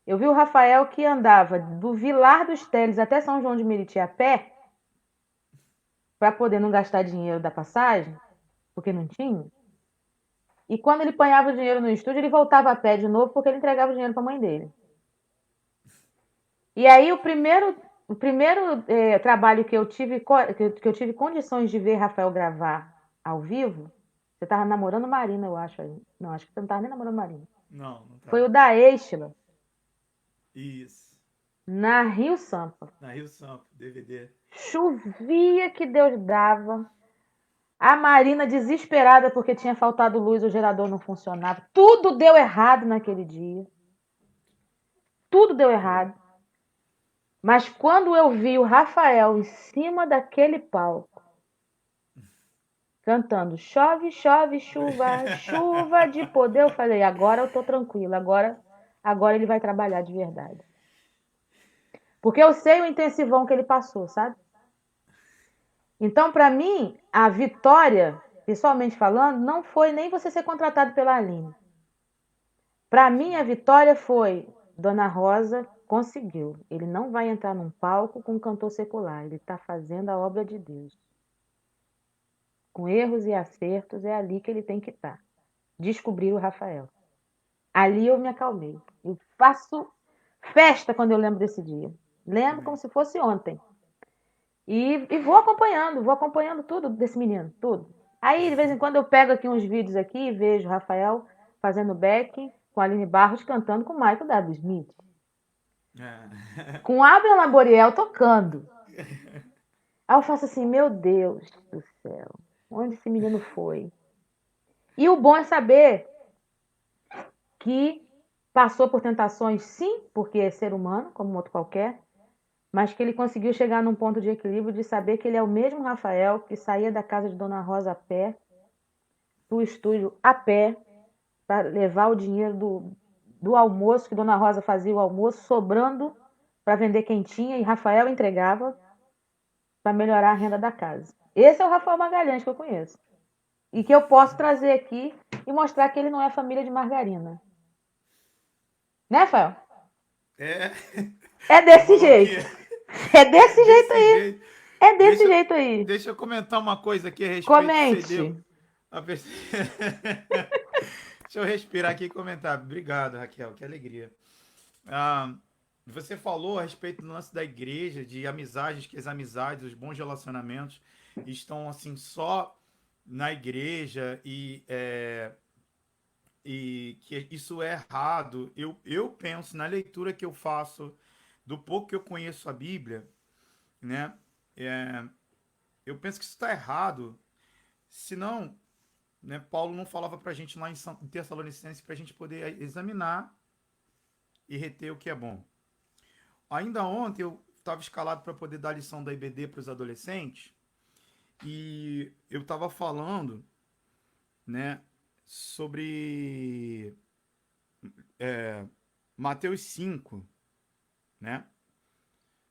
Eu vi o Rafael que andava do Vilar dos Teles até São João de Meriti a pé, para poder não gastar dinheiro da passagem, porque não tinha. E quando ele apanhava o dinheiro no estúdio, ele voltava a pé de novo, porque ele entregava o dinheiro para a mãe dele. E aí o primeiro trabalho que eu tive condições de ver Rafael gravar ao vivo, você estava namorando Marina, eu acho. Não, acho que você não estava nem namorando Marina. Não tá. Foi o da Estila. Isso. Na Rio Sampa. Na Rio Sampa, DVD. Chovia que Deus dava. A Marina desesperada porque tinha faltado luz, o gerador não funcionava. Tudo deu errado naquele dia. Tudo deu errado. Mas quando eu vi o Rafael em cima daquele palco, cantando chove, chove, chuva, chuva de poder, eu falei, agora eu tô tranquila, agora ele vai trabalhar de verdade. Porque eu sei o intensivão que ele passou, sabe? Então, para mim, a vitória, pessoalmente falando, não foi nem você ser contratado pela Aline. Para mim, a vitória foi, Dona Rosa conseguiu. Ele não vai entrar num palco com um cantor secular. Ele está fazendo a obra de Deus. Com erros e acertos, é ali que ele tem que estar. Descobrir o Rafael. Ali eu me acalmei. Eu faço festa quando eu lembro desse dia. Lembro como se fosse ontem. E vou acompanhando tudo desse menino, tudo. Aí, de vez em quando, eu pego aqui uns vídeos aqui e vejo o Rafael fazendo backing com a Aline Barros cantando com o Michael W. Smith. Com Abel Laboriel tocando. Aí eu faço assim, meu Deus do céu, onde esse menino foi? E o bom é saber que passou por tentações, sim, porque é ser humano, como outro qualquer, mas que ele conseguiu chegar num ponto de equilíbrio de saber que ele é o mesmo Rafael que saía da casa de Dona Rosa a pé, do estúdio a pé, para levar o dinheiro do almoço, que Dona Rosa fazia o almoço, sobrando para vender quentinha e Rafael entregava para melhorar a renda da casa. Esse é o Rafael Magalhães que eu conheço. E que eu posso trazer aqui e mostrar que ele não é família de margarina. Né, Rafael? É, É você desse falou que jeito. É desse jeito desse aí. jeito. É desse Deixa, jeito aí. deixa eu comentar uma coisa aqui a respeito de CD. Comente. A pe- Deixa eu respirar aqui e comentar. Obrigado, Raquel, que alegria. Ah, você falou a respeito do lance da igreja, de amizades, que as amizades, os bons relacionamentos estão assim só na igreja e que isso é errado. Eu penso na leitura que eu faço do pouco que eu conheço a Bíblia, né? É, eu penso que isso está errado. Senão, né, Paulo não falava para a gente lá em Tessalonicenses para a gente poder examinar e reter o que é bom. Ainda ontem eu estava escalado para poder dar lição da IBD para os adolescentes e eu estava falando, né, sobre Mateus 5, né,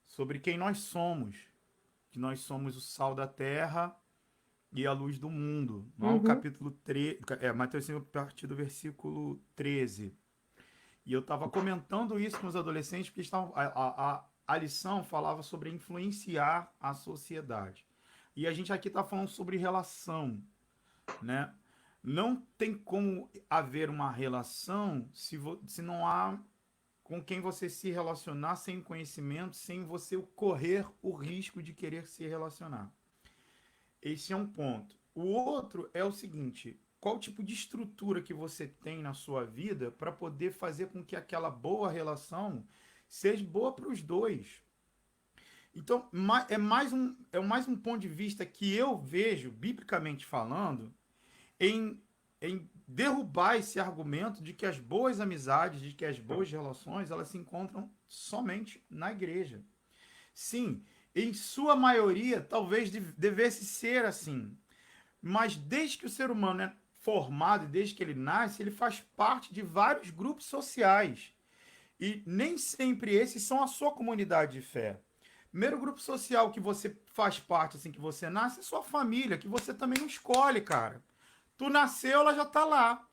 sobre quem nós somos, que nós somos o sal da terra e a luz do mundo. No capítulo 3, Mateus 5, a partir do versículo 13. E eu estava comentando isso com os adolescentes, porque a lição falava sobre influenciar a sociedade. E a gente aqui está falando sobre relação, né? Não tem como haver uma relação se não há com quem você se relacionar sem conhecimento, sem você correr o risco de querer se relacionar. Esse é um ponto. O outro é o seguinte: qual tipo de estrutura que você tem na sua vida para poder fazer com que aquela boa relação seja boa para os dois? Então, mais um ponto de vista que eu vejo, biblicamente falando, em derrubar esse argumento de que as boas amizades, de que as boas relações, elas se encontram somente na igreja. Sim, em sua maioria, talvez devesse ser assim. Mas desde que o ser humano é formado, desde que ele nasce, ele faz parte de vários grupos sociais. E nem sempre esses são a sua comunidade de fé. Primeiro grupo social que você faz parte, assim, que você nasce, é sua família, que você também não escolhe, cara. Tu nasceu, ela já tá lá.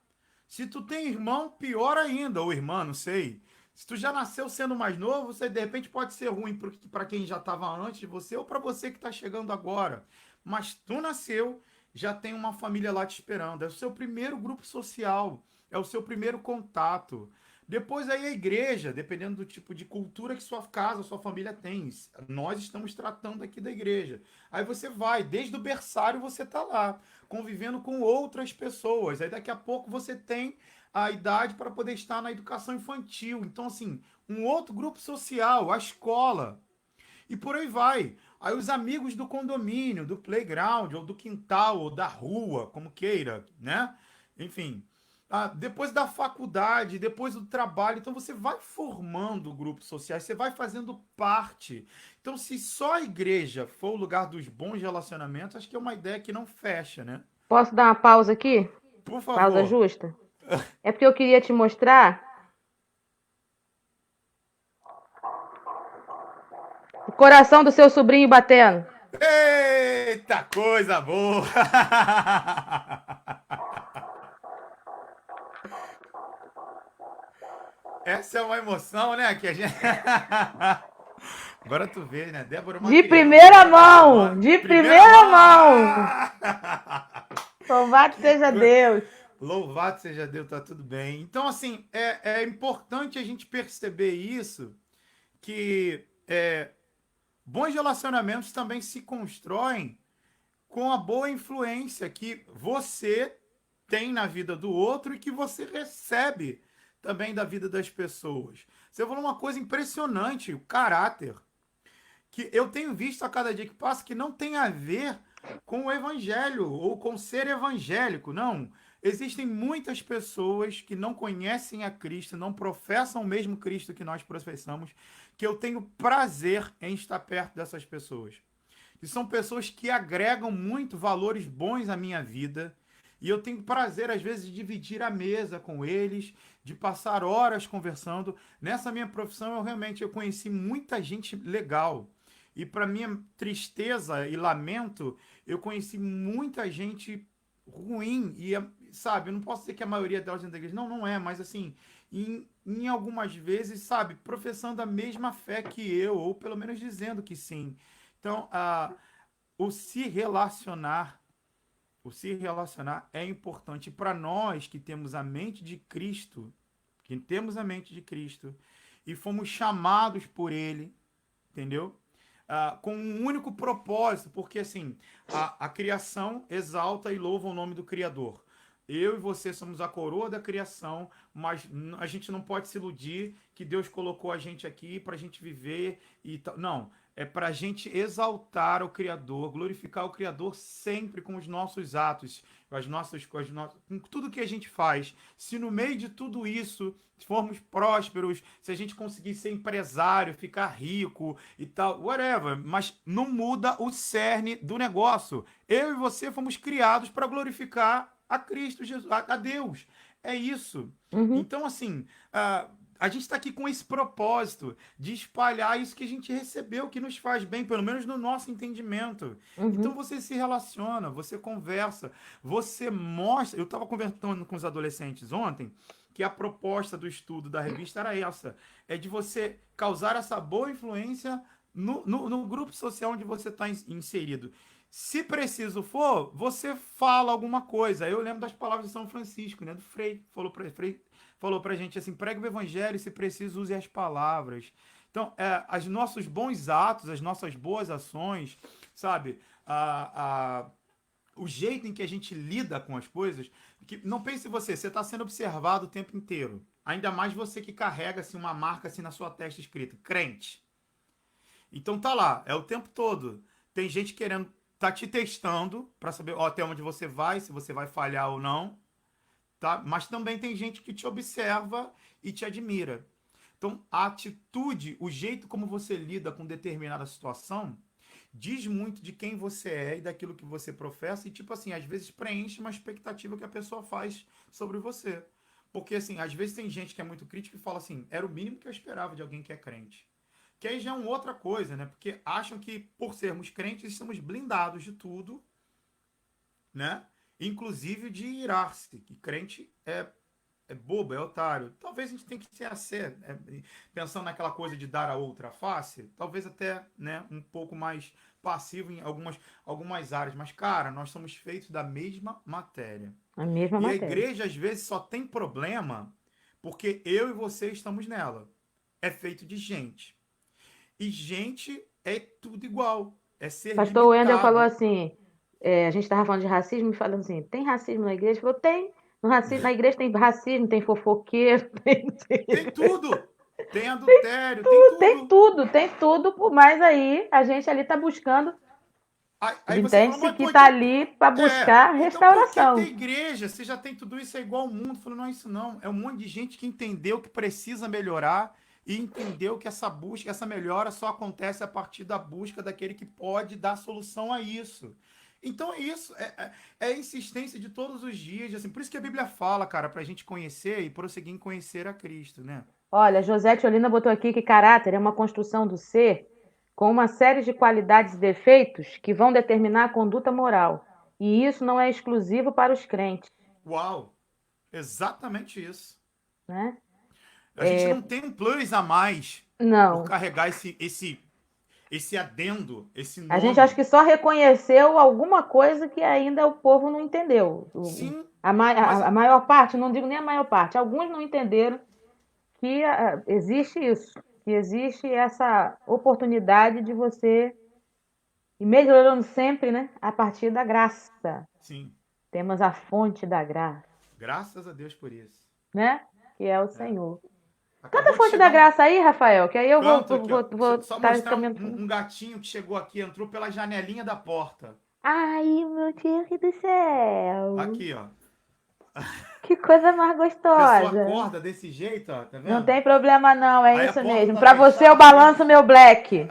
Se tu tem irmão, pior ainda, ou irmã, não sei. Se tu já nasceu sendo mais novo, você de repente pode ser ruim para quem já estava antes de você ou para você que está chegando agora. Mas tu nasceu, já tem uma família lá te esperando. É o seu primeiro grupo social, é o seu primeiro contato. Depois aí a igreja, dependendo do tipo de cultura que sua casa, sua família tem. Nós estamos tratando aqui da igreja. Aí você vai, desde o berçário você tá lá, convivendo com outras pessoas. Aí daqui a pouco você tem a idade para poder estar na educação infantil. Então, assim, um outro grupo social, a escola. E por aí vai. Aí os amigos do condomínio, do playground, ou do quintal, ou da rua, como queira, né? Enfim. Depois da faculdade, depois do trabalho, então você vai formando grupos sociais, você vai fazendo parte. Então, se só a igreja for o lugar dos bons relacionamentos, acho que é uma ideia que não fecha, né? Posso dar uma pausa aqui? Por Pausa favor. justa? É porque eu queria te mostrar o coração do seu sobrinho batendo. Eita, coisa boa! Essa é uma emoção, né? Que a gente... Agora tu vê, né? Débora é uma De criança. primeira mão! De Primeira primeira mão! mão! Louvado seja Deus! Louvado seja Deus, tá tudo bem. Então, assim, é importante a gente perceber isso, que bons relacionamentos também se constroem com a boa influência que você tem na vida do outro e que você recebe também da vida das pessoas. Você falou uma coisa impressionante, o caráter, que eu tenho visto a cada dia que passa que não tem a ver com o evangelho ou com ser evangélico, não. Existem muitas pessoas que não conhecem a Cristo, não professam o mesmo Cristo que nós professamos, que eu tenho prazer em estar perto dessas pessoas. Que são pessoas que agregam muito valores bons à minha vida, E eu tenho prazer, às vezes, de dividir a mesa com eles, de passar horas conversando. Nessa minha profissão, eu conheci muita gente legal. E para minha tristeza e lamento, eu conheci muita gente ruim. E, sabe, eu não posso dizer que a maioria delas dentro da igreja. Não, não é, mas assim, em algumas vezes, sabe, professando a mesma fé que eu, ou pelo menos dizendo que sim. Então, o se relacionar é importante para nós que temos a mente de Cristo, e fomos chamados por Ele, entendeu? Com um único propósito, porque assim, a criação exalta e louva o nome do Criador. Eu e você somos a coroa da criação, mas a gente não pode se iludir que Deus colocou a gente aqui para a gente viver e tal. Não, é para a gente exaltar o Criador, glorificar o Criador sempre com os nossos atos, com tudo que a gente faz. Se no meio de tudo isso formos prósperos, se a gente conseguir ser empresário, ficar rico e tal, whatever, mas não muda o cerne do negócio. Eu e você fomos criados para glorificar a Cristo Jesus, a Deus. É isso. Uhum. Então, assim, a gente está aqui com esse propósito de espalhar isso que a gente recebeu, que nos faz bem, pelo menos no nosso entendimento. Uhum. Então você se relaciona, você conversa, você mostra. Eu estava conversando com os adolescentes ontem que a proposta do estudo da revista era essa: é de você causar essa boa influência no grupo social onde você está inserido. Se preciso for, você fala alguma coisa. Eu lembro das palavras de São Francisco, né? Do Frei. Falou pra gente assim: pregue o evangelho, se preciso, use as palavras. Então, os nossos bons atos, as nossas boas ações, sabe? O jeito em que a gente lida com as coisas. Que, não pense você está sendo observado o tempo inteiro. Ainda mais você que carrega assim, uma marca assim, na sua testa escrita: crente. Então tá lá, é o tempo todo. Tem gente querendo, tá te testando para saber até onde você vai, se você vai falhar ou não. Tá? Mas também tem gente que te observa e te admira. Então, a atitude, o jeito como você lida com determinada situação, diz muito de quem você é e daquilo que você professa e, tipo assim, às vezes preenche uma expectativa que a pessoa faz sobre você. Porque, assim, às vezes tem gente que é muito crítica e fala assim: era o mínimo que eu esperava de alguém que é crente. Que aí já é uma outra coisa, né? Porque acham que, por sermos crentes, estamos blindados de tudo, né? Inclusive de irar-se, que crente é bobo, é otário. Talvez a gente tenha que ser pensando naquela coisa de dar a outra face, talvez até, né, um pouco mais passivo em algumas áreas. Mas, cara, nós somos feitos da mesma matéria. A mesma E matéria. a igreja, às vezes, só tem problema porque eu e você estamos nela. É feito de gente. E gente é tudo igual. É ser Pastor Wendel limitado. falou assim, a gente estava falando de racismo e falando assim: tem racismo na igreja? Ele falou: tem. Na igreja tem racismo, tem fofoqueiro, Tem tudo. Tem adultério, tem tudo. tem tudo, mas aí a gente ali está buscando, Aí você fala: entende-se mas que por está que- ali para buscar Então restauração. por que ter igreja? Você já tem tudo isso, é igual ao mundo. Falou: não é isso não. É um monte de gente que entendeu que precisa melhorar e entendeu que essa busca, essa melhora só acontece a partir da busca daquele que pode dar solução a isso. Então é isso, é a insistência de todos os dias, assim, por isso que a Bíblia fala, cara, pra gente conhecer e prosseguir em conhecer a Cristo, né? Olha, Josete Olina botou aqui que caráter é uma construção do ser com uma série de qualidades e defeitos que vão determinar a conduta moral. E isso não é exclusivo para os crentes, Uau, exatamente isso. né? A gente não tem um plus a mais Não. por carregar esse adendo, esse nome. A gente acha que só reconheceu alguma coisa que ainda o povo não entendeu. Sim, A maior parte, não digo nem a maior parte, alguns não entenderam que existe isso, que existe essa oportunidade de você ir melhorando sempre, né? A partir da graça. sim. Temos a fonte da graça, Graças a Deus por isso. né? Que é o Senhor. Acabou Canta a de fonte chegar da graça aí, Rafael, que aí eu Canto aqui, ó. vou Só estar mostrar caminhando. um gatinho que chegou aqui, entrou pela janelinha da porta. Ai, meu Deus do céu! Aqui, ó. Que coisa mais A pessoa gostosa! acorda desse jeito, ó, tá vendo? Não tem problema não, é Aí a isso porta mesmo. tá Pra você fechada, eu balanço meu black.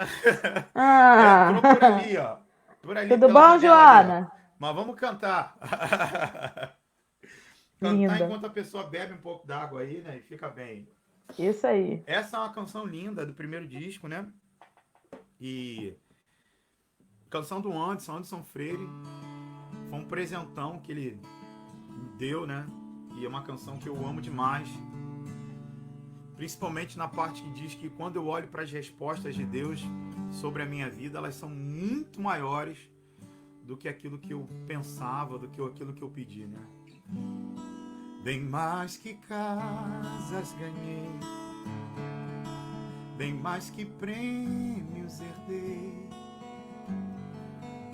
Ah. Entrou por ali, ó. Por ali, Tudo pela bom, janela ali, ó. Joana? Mas vamos cantar. Cantar Linda. enquanto a pessoa bebe um pouco d'água aí, né? E fica bem. Isso aí. Essa é uma canção linda do primeiro disco, né? E canção do Anderson Freire. Foi um presentão que ele me deu, né? E é uma canção que eu amo demais. Principalmente na parte que diz que quando eu olho para as respostas de Deus sobre a minha vida, elas são muito maiores do que aquilo que eu pensava, do que aquilo que eu pedi, né? Bem mais que casas ganhei, bem mais que prêmios herdei,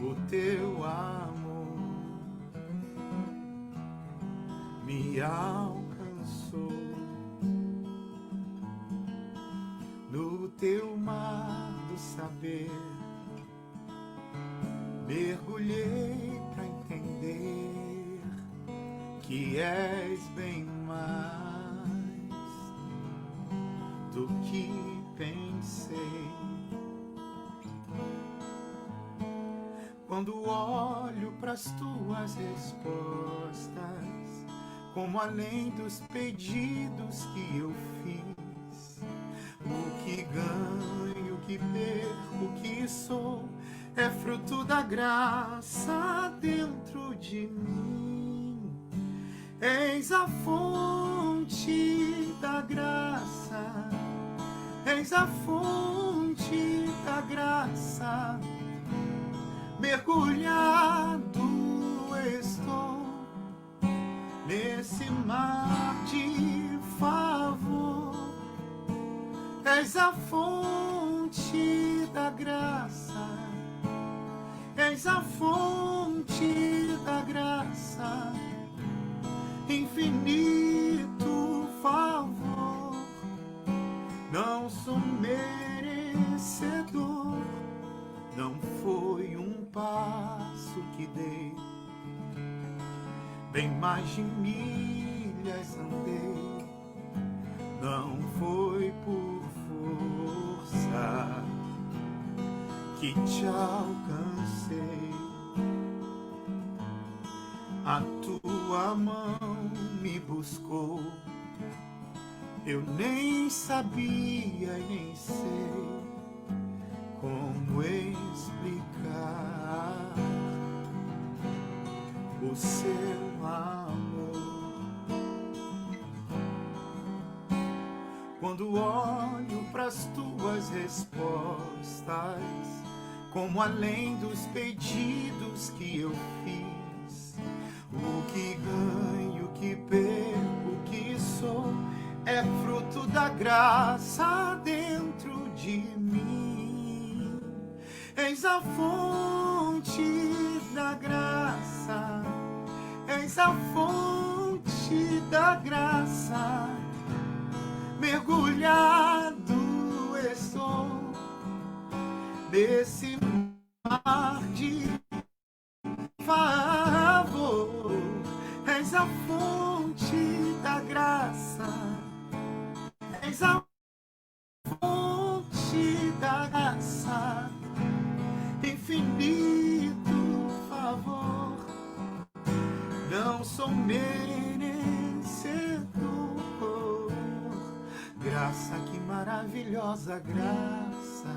o teu amor me alcançou. No teu mar do saber mergulhei pra entender que és bem mais do que pensei. Quando olho pras tuas respostas, como além dos pedidos que eu fiz, o que ganho, o que perco, o que sou, é fruto da graça dentro de mim. Eis a fonte da graça, eis a fonte da graça, mergulhado estou nesse mar de favor. És a fonte da graça, és a fonte da graça, infinito favor. Não sou merecedor, não foi um passo que dei, bem mais de milhas andei, não foi por força que te alcancei. A tua mão me buscou, eu nem sabia e nem sei como explicar o seu amor. Quando olho pras tuas respostas, como além dos pedidos que eu fiz, o que ganho, o que perco, o que sou, é fruto da graça dentro de mim. Eis a fonte da graça, eis a fonte da graça, mergulhado estou nesse mar de favor. És a fonte da graça, és a fonte da graça, infinito favor. Não sou merecedor, graça, que maravilhosa graça,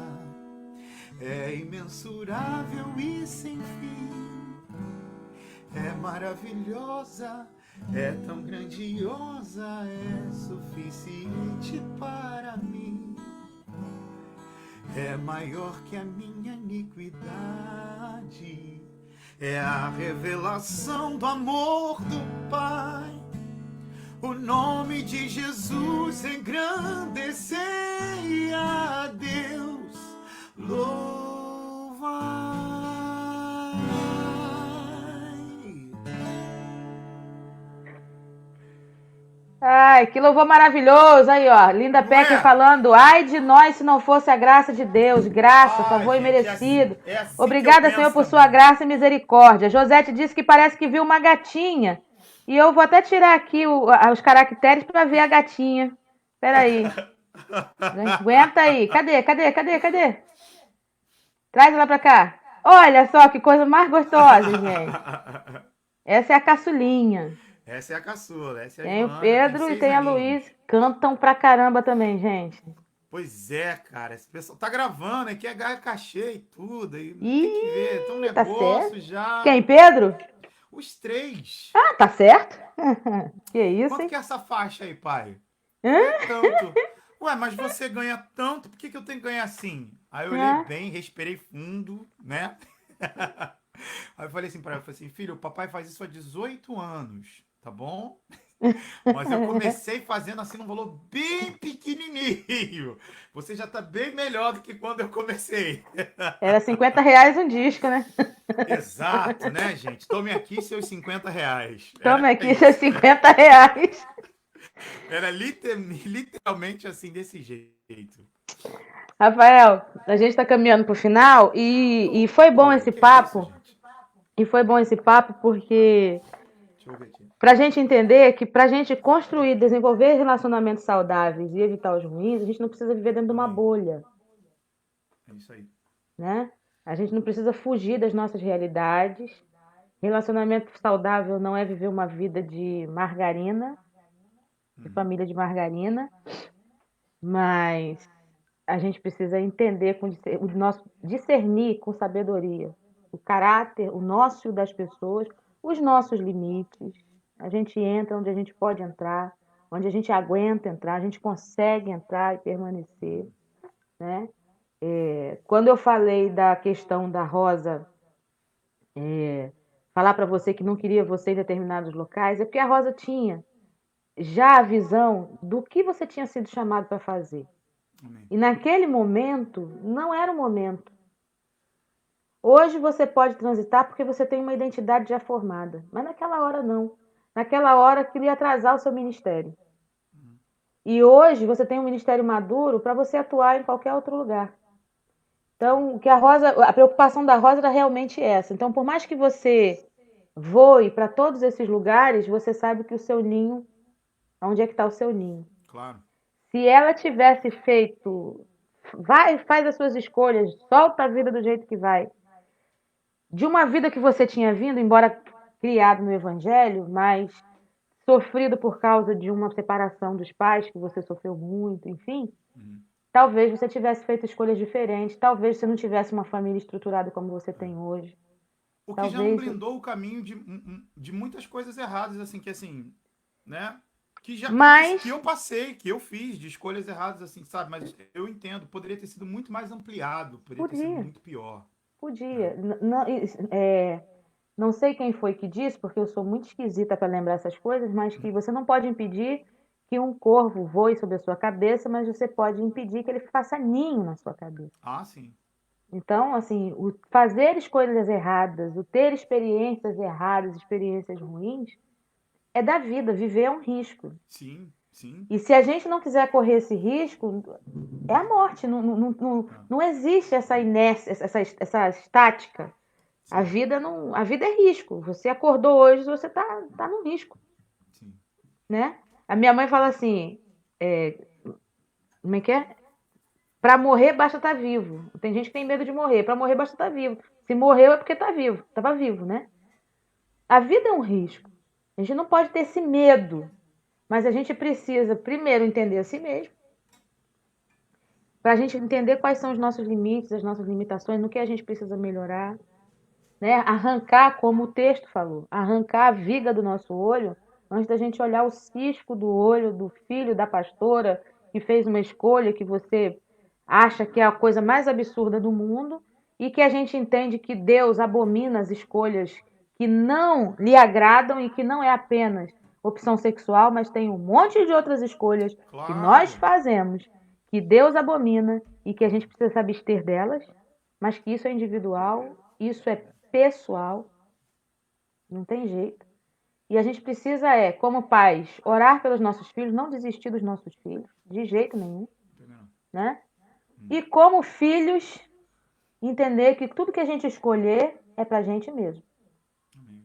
é imensurável e sem fim. É maravilhosa, é tão grandiosa, é suficiente para mim. É maior que a minha iniquidade, é a revelação do amor do Pai. O nome de Jesus engrandecei, a Deus louvai. Ai, que louvor maravilhoso. Aí, ó, Linda Não Pecker é? falando: ai de nós se não fosse a graça de Deus. Graça, Ai, favor gente, imerecido. é assim que Obrigada, eu Senhor, por penso sua também. graça e misericórdia. Josete disse que parece que viu uma gatinha. E eu vou até tirar aqui os caracteres para ver a gatinha. Peraí. Aguenta aí. Cadê? Traz ela pra cá. Olha só que coisa mais gostosa, gente. Essa é a caçulinha. Essa é a caçula, essa é a Tem o Joana, Pedro e 6 tem a aninhos. Luiz. Cantam pra caramba também, gente. Pois é, cara, esse pessoal tá gravando aqui, é ganha cachê e tudo, aí tem que ver, tem um Ih, tá certo. negócio já. Quem, Pedro? Os três. Ah, tá certo. Que isso, Quanto hein? que é essa faixa aí, pai? Hã? É tanto. Ué, mas você ganha tanto, por que que eu tenho que ganhar assim? Aí eu olhei Ah, bem, respirei fundo, né? Aí eu falei assim pra ela, eu falei assim, filho, o papai faz isso há 18 anos, tá bom? Mas eu comecei fazendo assim num valor bem pequenininho. Você já tá bem melhor do que quando eu comecei. era R$ 50 um disco, né? Exato, né, gente? Tome aqui seus R$ 50. Toma Era aqui seus isso. R$ 50. Era literalmente assim, desse jeito. Rafael, a gente está caminhando para o final e foi bom Ô, esse que é isso, papo. gente? E foi bom esse papo porque Deixa eu ver aqui. para a gente entender que para a gente construir, desenvolver relacionamentos saudáveis e evitar os ruins, a gente não precisa viver dentro de uma Amém. bolha, É isso aí. né? A gente não precisa fugir das nossas realidades. Relacionamento saudável não é viver uma vida de margarina, de família de margarina, mas a gente precisa entender, o nosso discernir com sabedoria o caráter, o nosso e o das pessoas, os nossos limites. A gente entra onde a gente pode entrar, onde a gente aguenta entrar, a gente consegue entrar e permanecer, né? Quando eu falei da questão da Rosa, falar para você que não queria você em determinados locais, é porque a Rosa tinha já a visão do que você tinha sido chamado para fazer. Amém. E naquele momento, não era o momento. Hoje você pode transitar porque você tem uma identidade já formada, mas naquela hora não. Naquela hora queria atrasar o seu ministério. E hoje você tem um ministério maduro para você atuar em qualquer outro lugar. Então, a preocupação da Rosa era realmente essa. Então, por mais que você voe para todos esses lugares, você sabe que o seu ninho, onde é que está o seu ninho? Claro. Se ela tivesse feito, faz as suas escolhas, solta a vida do jeito que vai, de uma vida que você tinha vindo, embora criado no Evangelho, mas sofrido por causa de uma separação dos pais, que você sofreu muito, enfim, talvez você tivesse feito escolhas diferentes, talvez você não tivesse uma família estruturada como você tem hoje. O que já não Talvez. blindou o caminho de muitas coisas erradas, assim, que assim, né? Que já Mas que eu passei, que eu fiz, de escolhas erradas, assim, sabe? Mas eu entendo, poderia ter sido muito mais ampliado, poderia ter sido podia, muito pior. podia. Não sei quem foi que disse, porque eu sou muito esquisita para lembrar essas coisas, mas que você não pode impedir que um corvo voe sobre a sua cabeça, mas você pode impedir que ele faça ninho na sua cabeça. Ah, sim. Então, assim, o fazer escolhas erradas, o ter experiências erradas, experiências ruins, é da vida. Viver é um risco. Sim, sim. E se a gente não quiser correr esse risco, é a morte. Não existe essa inércia, essa estática. A vida é risco. Você acordou hoje, você tá no risco, Sim. né? A minha mãe fala assim, como é que é? Para morrer basta estar vivo. Tem gente que tem medo de morrer. Para morrer basta estar vivo. Se morreu é porque está vivo. Estava vivo, né? A vida é um risco. A gente não pode ter esse medo. Mas a gente precisa, primeiro, entender a si mesmo. Para a gente entender quais são os nossos limites, as nossas limitações, no que a gente precisa melhorar. Né? Arrancar, como o texto falou, arrancar a viga do nosso olho antes da gente olhar o cisco do olho do filho da pastora que fez uma escolha que você acha que é a coisa mais absurda do mundo e que a gente entende que Deus abomina as escolhas que não lhe agradam e que não é apenas opção sexual, mas tem um monte de outras escolhas que nós Claro. fazemos que Deus abomina e que a gente precisa se abster delas, mas que isso é individual, isso é pessoal, não tem jeito. E a gente precisa, como pais, orar pelos nossos filhos, não desistir dos nossos filhos, de jeito nenhum, né? E como filhos, entender que tudo que a gente escolher é pra gente mesmo. Amém.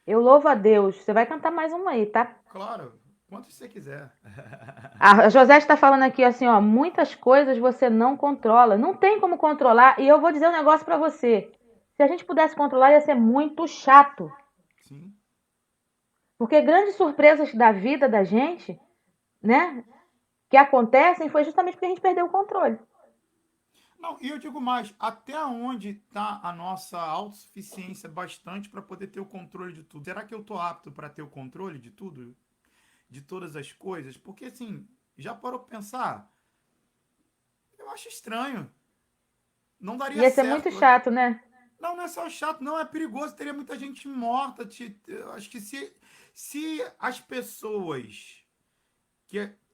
Eu louvo a Deus. Você vai cantar mais uma aí, tá? Claro, quanto você quiser. A José está falando aqui assim, ó, muitas coisas você não controla. Não tem como controlar. E eu vou dizer um negócio pra você. Se a gente pudesse controlar, ia ser muito chato. Sim. Porque grandes surpresas da vida da gente, né, que acontecem, foi justamente porque a gente perdeu o controle. Não, e eu digo mais, até onde está a nossa autossuficiência bastante para poder ter o controle de tudo? Será que eu estou apto para ter o controle de tudo? De todas as coisas? Porque, assim, já parou para pensar? Eu acho estranho. Não daria Ia ser muito certo. chato, né? Não, não é só chato, não, é perigoso. Teria muita gente morta. Eu acho que se as pessoas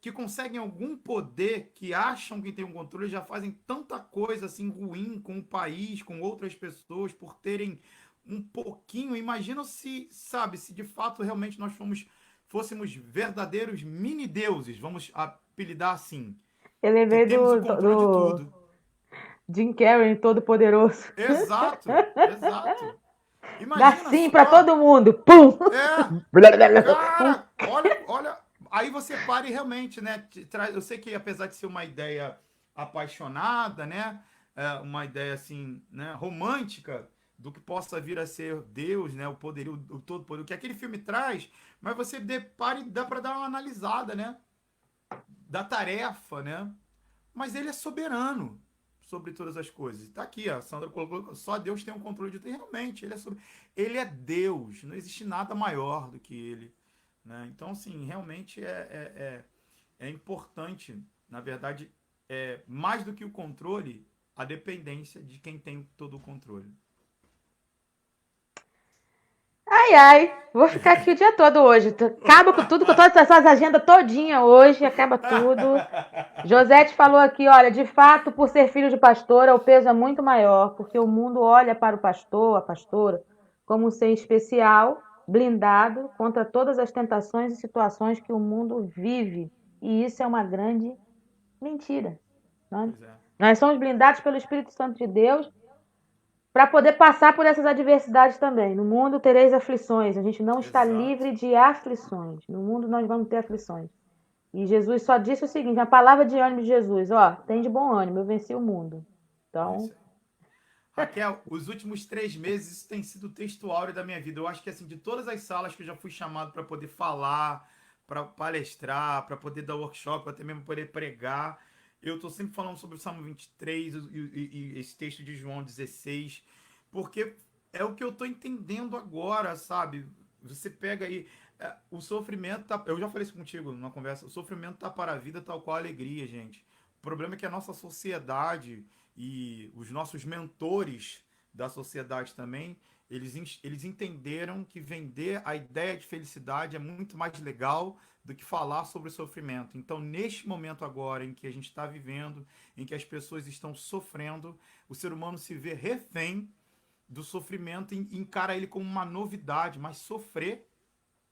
que conseguem algum poder, que acham que tem um controle, já fazem tanta coisa assim ruim com o país, com outras pessoas, por terem um pouquinho. Imagina se, sabe, se de fato realmente fôssemos verdadeiros mini deuses, vamos apelidar assim, Eu que lembrei temos o do, controle de do tudo. Jim Carrey, Todo-Poderoso. Exato, exato. Dá Imagina sim pra só. todo mundo. Pum! É, cara, olha, aí você para e realmente, né? Eu sei que apesar de ser uma ideia apaixonada, né? Uma ideia assim, né? Romântica do que possa vir a ser Deus, né? O poderio, o todo poder, o que aquele filme traz, mas você para e dá para dar uma analisada, né? Da tarefa, né? Mas ele é soberano sobre todas as coisas. Está aqui, a Sandra colocou, só Deus tem um controle de tudo. E realmente, ele é Deus, não existe nada maior do que ele. Né? Então, assim, realmente é importante, na verdade, mais do que o controle, a dependência de quem tem todo o controle. Ai, ai. Vou ficar aqui o dia todo hoje. Acaba com tudo, com todas essas agendas todinha hoje, acaba tudo. Josete falou aqui, olha, de fato, por ser filho de pastora, o peso é muito maior, porque o mundo olha para o pastor, a pastora, como um ser especial, blindado contra todas as tentações e situações que o mundo vive. E isso é uma grande mentira. Né? Pois é. Nós somos blindados pelo Espírito Santo de Deus para poder passar por essas adversidades também. No mundo tereis aflições. A gente não está Exato. livre de aflições. No mundo nós vamos ter aflições. E Jesus só disse o seguinte, a palavra de ânimo de Jesus, ó, tem de bom ânimo, eu venci o mundo. É Então, isso aí. Raquel, os últimos 3 meses isso tem sido o texto áureo da minha vida. Eu acho que assim, de todas as salas que eu já fui chamado para poder falar, para palestrar, para poder dar workshop, até mesmo poder pregar, eu estou sempre falando sobre o Salmo 23 e esse texto de João 16, porque é o que eu estou entendendo agora, sabe? Você pega aí, o sofrimento tá, eu já falei isso contigo numa conversa, o sofrimento tá para a vida tal qual a alegria, gente. O problema é que a nossa sociedade e os nossos mentores da sociedade também, eles entenderam que vender a ideia de felicidade é muito mais legal do que falar sobre o sofrimento. Então, neste momento agora em que a gente está vivendo, em que as pessoas estão sofrendo, o ser humano se vê refém do sofrimento e encara ele como uma novidade, mas sofrer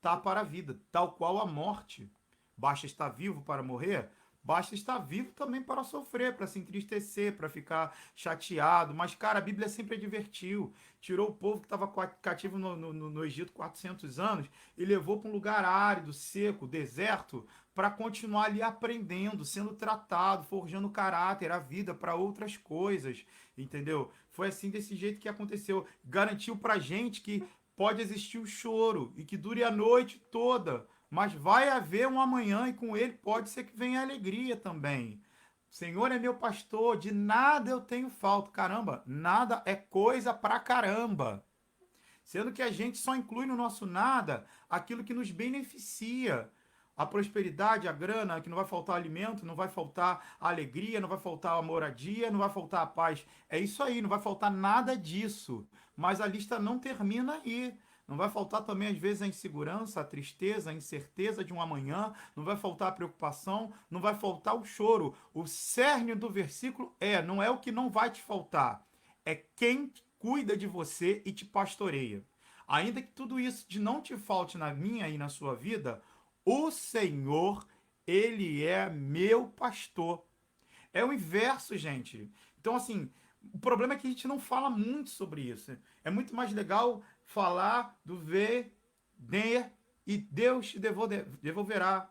tá para a vida, tal qual a morte. Basta estar vivo para morrer, basta estar vivo também para sofrer, para se entristecer, para ficar chateado. Mas, cara, a Bíblia sempre advertiu. Tirou o povo que estava cativo no Egito 400 anos e levou para um lugar árido, seco, deserto, para continuar ali aprendendo, sendo tratado, forjando caráter, a vida para outras coisas, entendeu? Foi assim, desse jeito que aconteceu. Garantiu para gente que pode existir o choro e que dure a noite toda, mas vai haver um amanhã e com ele pode ser que venha a alegria também. O Senhor é meu pastor, de nada eu tenho falta. Caramba, nada é coisa pra caramba. Sendo que a gente só inclui no nosso nada aquilo que nos beneficia. A prosperidade, a grana, que não vai faltar alimento, não vai faltar a alegria, não vai faltar a moradia, não vai faltar a paz. É isso aí, não vai faltar nada disso. Mas a lista não termina aí. Não vai faltar também, às vezes, a insegurança, a tristeza, a incerteza de um amanhã, não vai faltar a preocupação, não vai faltar o choro. O cerne do versículo não é o que não vai te faltar, é quem cuida de você e te pastoreia. Ainda que tudo isso de não te falte na minha e na sua vida, o Senhor, Ele é meu pastor. É o inverso, gente. Então, assim, o problema é que a gente não fala muito sobre isso. É muito mais legal falar do ver, der, e Deus te devolverá.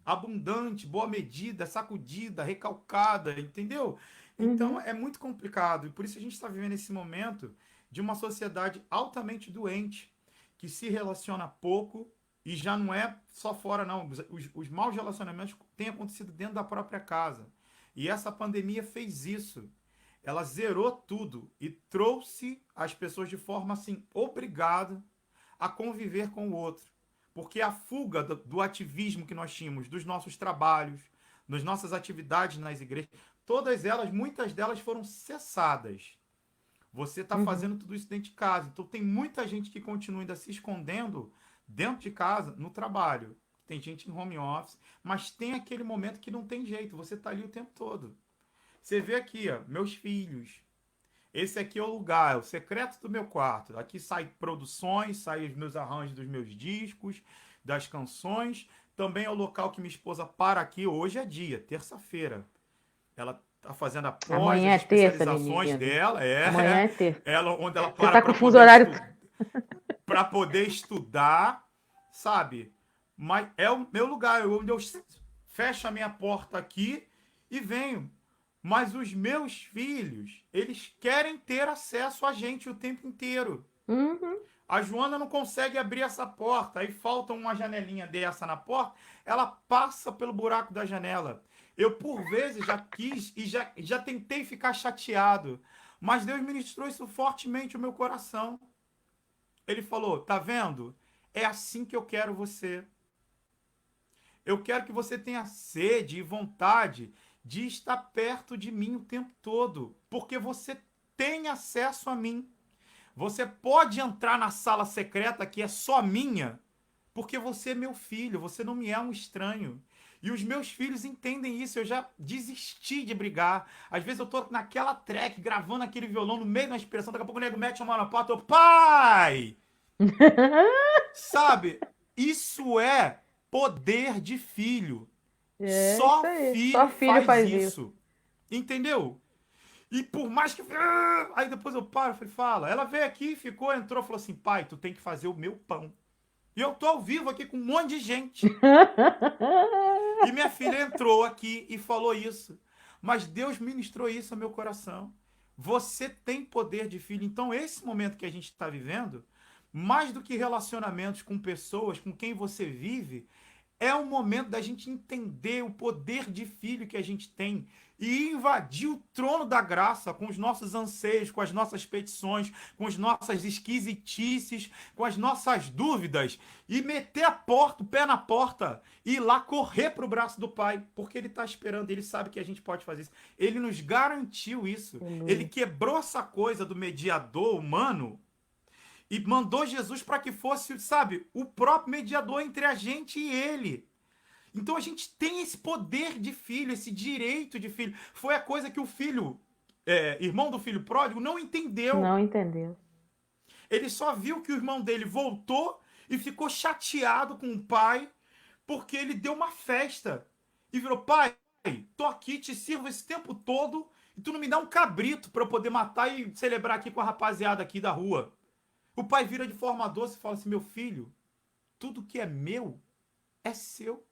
Abundante, boa medida, sacudida, recalcada, entendeu? Então uhum. é muito complicado. E por isso a gente está vivendo esse momento de uma sociedade altamente doente, que se relaciona pouco e já não é só fora, não. Os maus relacionamentos têm acontecido dentro da própria casa. E essa pandemia fez isso. Ela zerou tudo e trouxe as pessoas de forma assim, obrigada a conviver com o outro. Porque a fuga do ativismo que nós tínhamos, dos nossos trabalhos, das nossas atividades nas igrejas, todas elas, muitas delas foram cessadas. Você está fazendo tudo isso dentro de casa. Então tem muita gente que continua ainda se escondendo dentro de casa, no trabalho. Tem gente em home office, mas tem aquele momento que não tem jeito. Você está ali o tempo todo. Você vê aqui, ó, meus filhos. Esse aqui é o lugar, é o secreto do meu quarto. Aqui sai produções, saem os meus arranjos dos meus discos, das canções. Também é o local que minha esposa para aqui. Hoje é dia, terça-feira. Ela tá fazendo após Amanhã as é terça, especializações menino. dela. Amanhã é terça. Onde ela Você para tá com para o fuso poder, horário. para poder estudar, sabe? Mas é o meu lugar, onde eu fecho a minha porta aqui e venho. Mas os meus filhos, eles querem ter acesso a gente o tempo inteiro. Uhum. A Joana não consegue abrir essa porta, aí falta uma janelinha dessa na porta, ela passa pelo buraco da janela. Eu, por vezes, já quis e já tentei ficar chateado, mas Deus ministrou isso fortemente no meu coração. Ele falou, tá vendo? É assim que eu quero você. Eu quero que você tenha sede e vontade de estar perto de mim o tempo todo, porque você tem acesso a mim. Você pode entrar na sala secreta que é só minha, porque você é meu filho, você não me é um estranho. E os meus filhos entendem isso, eu já desisti de brigar. Às vezes eu tô naquela track, gravando aquele violão no meio da inspiração, daqui a pouco o nego mete a mão na porta, eu, pai! Sabe? Isso é poder de filho. É Só isso aí. filho, Só filho faz isso. Entendeu? E por mais que... Aí depois eu paro, falei, fala. Ela veio aqui, ficou, entrou, falou assim, pai, tu tem que fazer o meu pão. E eu tô ao vivo aqui com um monte de gente. E minha filha entrou aqui e falou isso. Mas Deus ministrou isso ao meu coração. Você tem poder de filho. Então esse momento que a gente está vivendo, mais do que relacionamentos com pessoas, com quem você vive, é o momento da gente entender o poder de filho que a gente tem e invadir o trono da graça com os nossos anseios, com as nossas petições, com as nossas esquisitices, com as nossas dúvidas e meter a porta, o pé na porta e ir lá correr para o braço do Pai, porque Ele está esperando, Ele sabe que a gente pode fazer isso. Ele nos garantiu isso. Ele quebrou essa coisa do mediador humano e mandou Jesus para que fosse, sabe, o próprio mediador entre a gente e Ele. Então a gente tem esse poder de filho, esse direito de filho. Foi a coisa que o filho, irmão do filho pródigo, não entendeu. Não entendeu. Ele só viu que o irmão dele voltou e ficou chateado com o pai, porque ele deu uma festa. E virou, pai, tô aqui, te sirvo esse tempo todo, e tu não me dá um cabrito para eu poder matar e celebrar aqui com a rapaziada aqui da rua. O pai vira de forma doce e fala assim, meu filho, tudo que é meu é seu.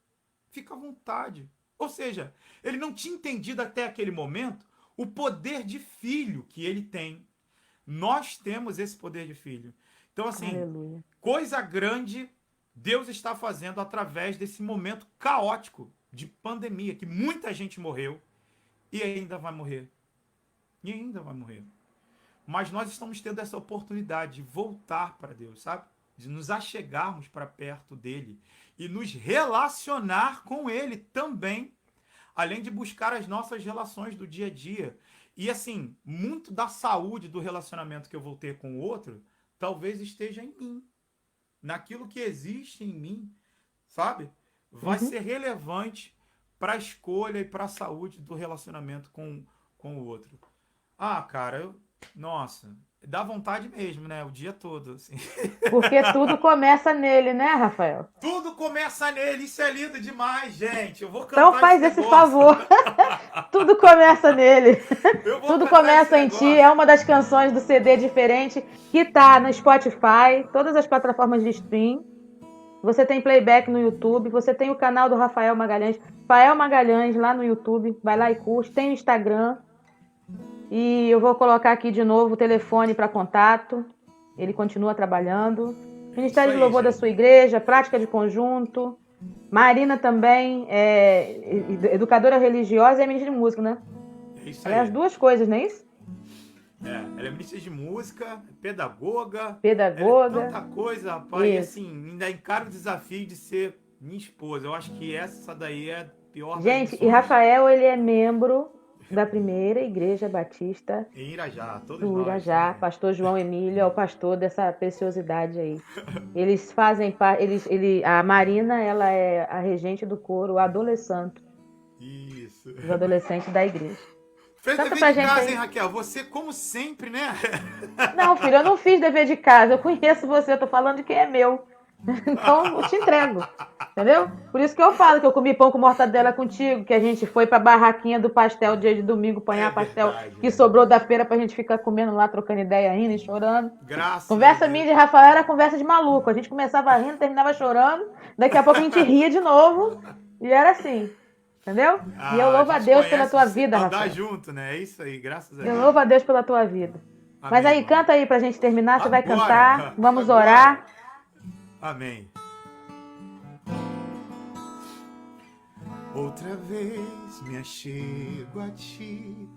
Fica à vontade. Ou seja, ele não tinha entendido até aquele momento o poder de filho que ele tem. Nós temos esse poder de filho. Então, assim, Aleluia. coisa grande Deus está fazendo através desse momento caótico de pandemia, que muita gente morreu e ainda vai morrer. E ainda vai morrer. Mas nós estamos tendo essa oportunidade de voltar para Deus, sabe? De nos achegarmos para perto dele e nos relacionar com ele também, além de buscar as nossas relações do dia a dia. E assim, muito da saúde do relacionamento que eu vou ter com o outro, talvez esteja em mim. Naquilo que existe em mim, sabe? Vai ser relevante para a escolha e para a saúde do relacionamento com o outro. Ah, cara, nossa, dá vontade mesmo, né? O dia todo, assim. Porque tudo começa nele, né, Rafael? Tudo começa nele, isso é lindo demais, gente. Eu vou cantar Então faz esse negócio. favor. Tudo começa nele. Eu vou Tudo cantar começa esse em ti. negócio. É uma das canções do CD Diferente que tá no Spotify, todas as plataformas de stream. Você tem playback no YouTube. Você tem o canal do Rafael Magalhães. Rafael Magalhães lá no YouTube. Vai lá e curte. Tem o Instagram. E eu vou colocar aqui de novo o telefone para contato. Ele continua trabalhando. Ministério de Louvor da sua igreja, prática de conjunto. Marina também é educadora religiosa e é ministra de música, né? É isso Ela aí. é as duas coisas, não é isso? Ela é ministra de música, pedagoga. Pedagoga. É tanta coisa, rapaz. E Isso. assim, ainda encaro o desafio de ser minha esposa. Eu acho que essa daí é a pior das Gente, e missões. Rafael, ele é membro da Primeira Igreja Batista Em Irajá, todos do nós. Irajá. também. Pastor João Emílio é o pastor dessa preciosidade aí. Eles fazem parte. A Marina, ela é a regente do coro Adolescente, Isso. os adolescentes da igreja. Fez Canta dever pra de gente casa, aí. hein, Raquel? Você, como sempre, né? Não, filho, eu não fiz dever de casa. Eu conheço você, eu tô falando de quem é meu. Então, eu te entrego. Entendeu? Por isso que eu falo que eu comi pão com mortadela contigo, que a gente foi pra barraquinha do pastel dia de domingo, apanhar pastel verdade, que sobrou da feira pra gente ficar comendo lá, trocando ideia, rindo e chorando. Graças Conversa a Deus. minha de Rafael era conversa de maluco. A gente começava rindo, terminava chorando. Daqui a pouco a gente ria de novo. E era assim. Entendeu? E eu louvo a gente Deus pela conhece tua você vida, andar Rafael. junto, né? É isso aí, graças a Eu Deus. louvo a Deus pela tua vida. Mas aí, irmão. canta aí pra gente terminar. Você vai Agora, cantar. Vamos agora. orar. Amém. Outra vez me achego a ti,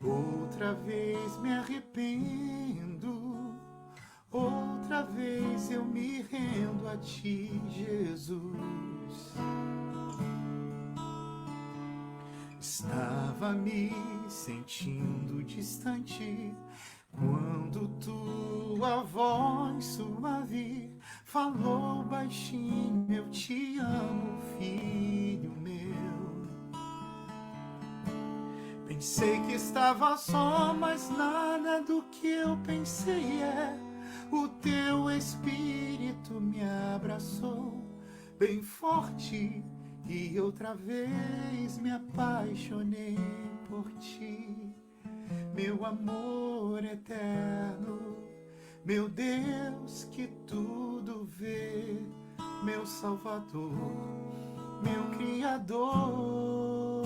outra vez me arrependo, outra vez eu me rendo a ti, Jesus. Estava me sentindo distante quando tua voz suave falou baixinho: eu te amo, filho meu. Pensei que estava só, mas nada do que eu pensei é o teu Espírito me abraçou bem forte e outra vez me apaixonei por ti. Meu amor eterno, meu Deus que tudo vê, meu Salvador, meu Criador.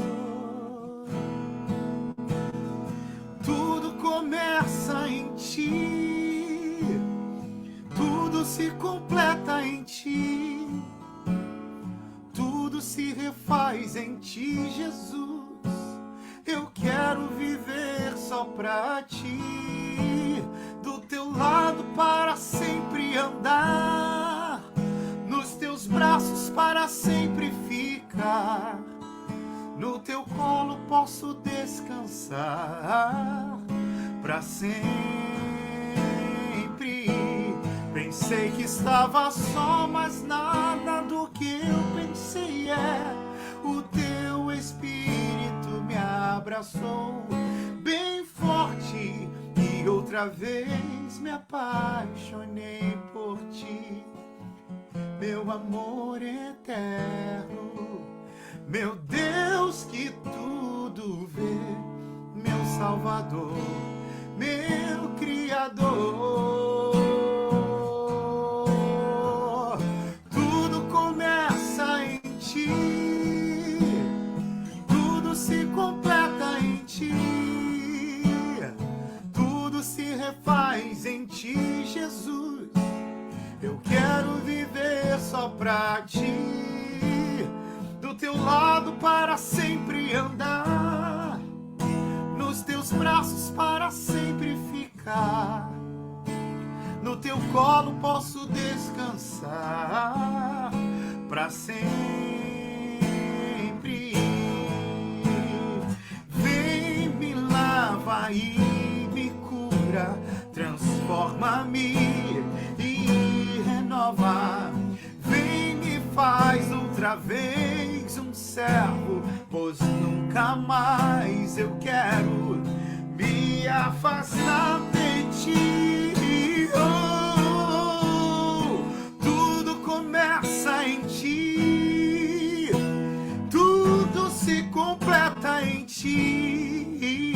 Tudo começa em ti, tudo se completa em ti, tudo se refaz em ti, Jesus. Eu quero viver só pra ti, do teu lado para sempre andar, nos teus braços para sempre ficar, no teu colo posso descansar pra sempre. Pensei que estava só, mas nada do que eu pensei é o teu Espírito me abraçou bem forte e outra vez me apaixonei por ti. Meu amor eterno, meu Deus que tudo vê, meu Salvador, meu Criador. Tudo começa em ti, tudo se completa em ti, tudo se refaz em ti, Jesus. Eu quero viver só pra ti, do teu lado para sempre andar, nos teus braços para sempre ficar, no teu colo posso descansar pra sempre. Vem, me lava e me cura, transforma-me e renova. Vem, me faz outra vez um servo, pois nunca mais eu quero me afastar de ti. Oh, tudo começa em ti, tudo se completa em ti,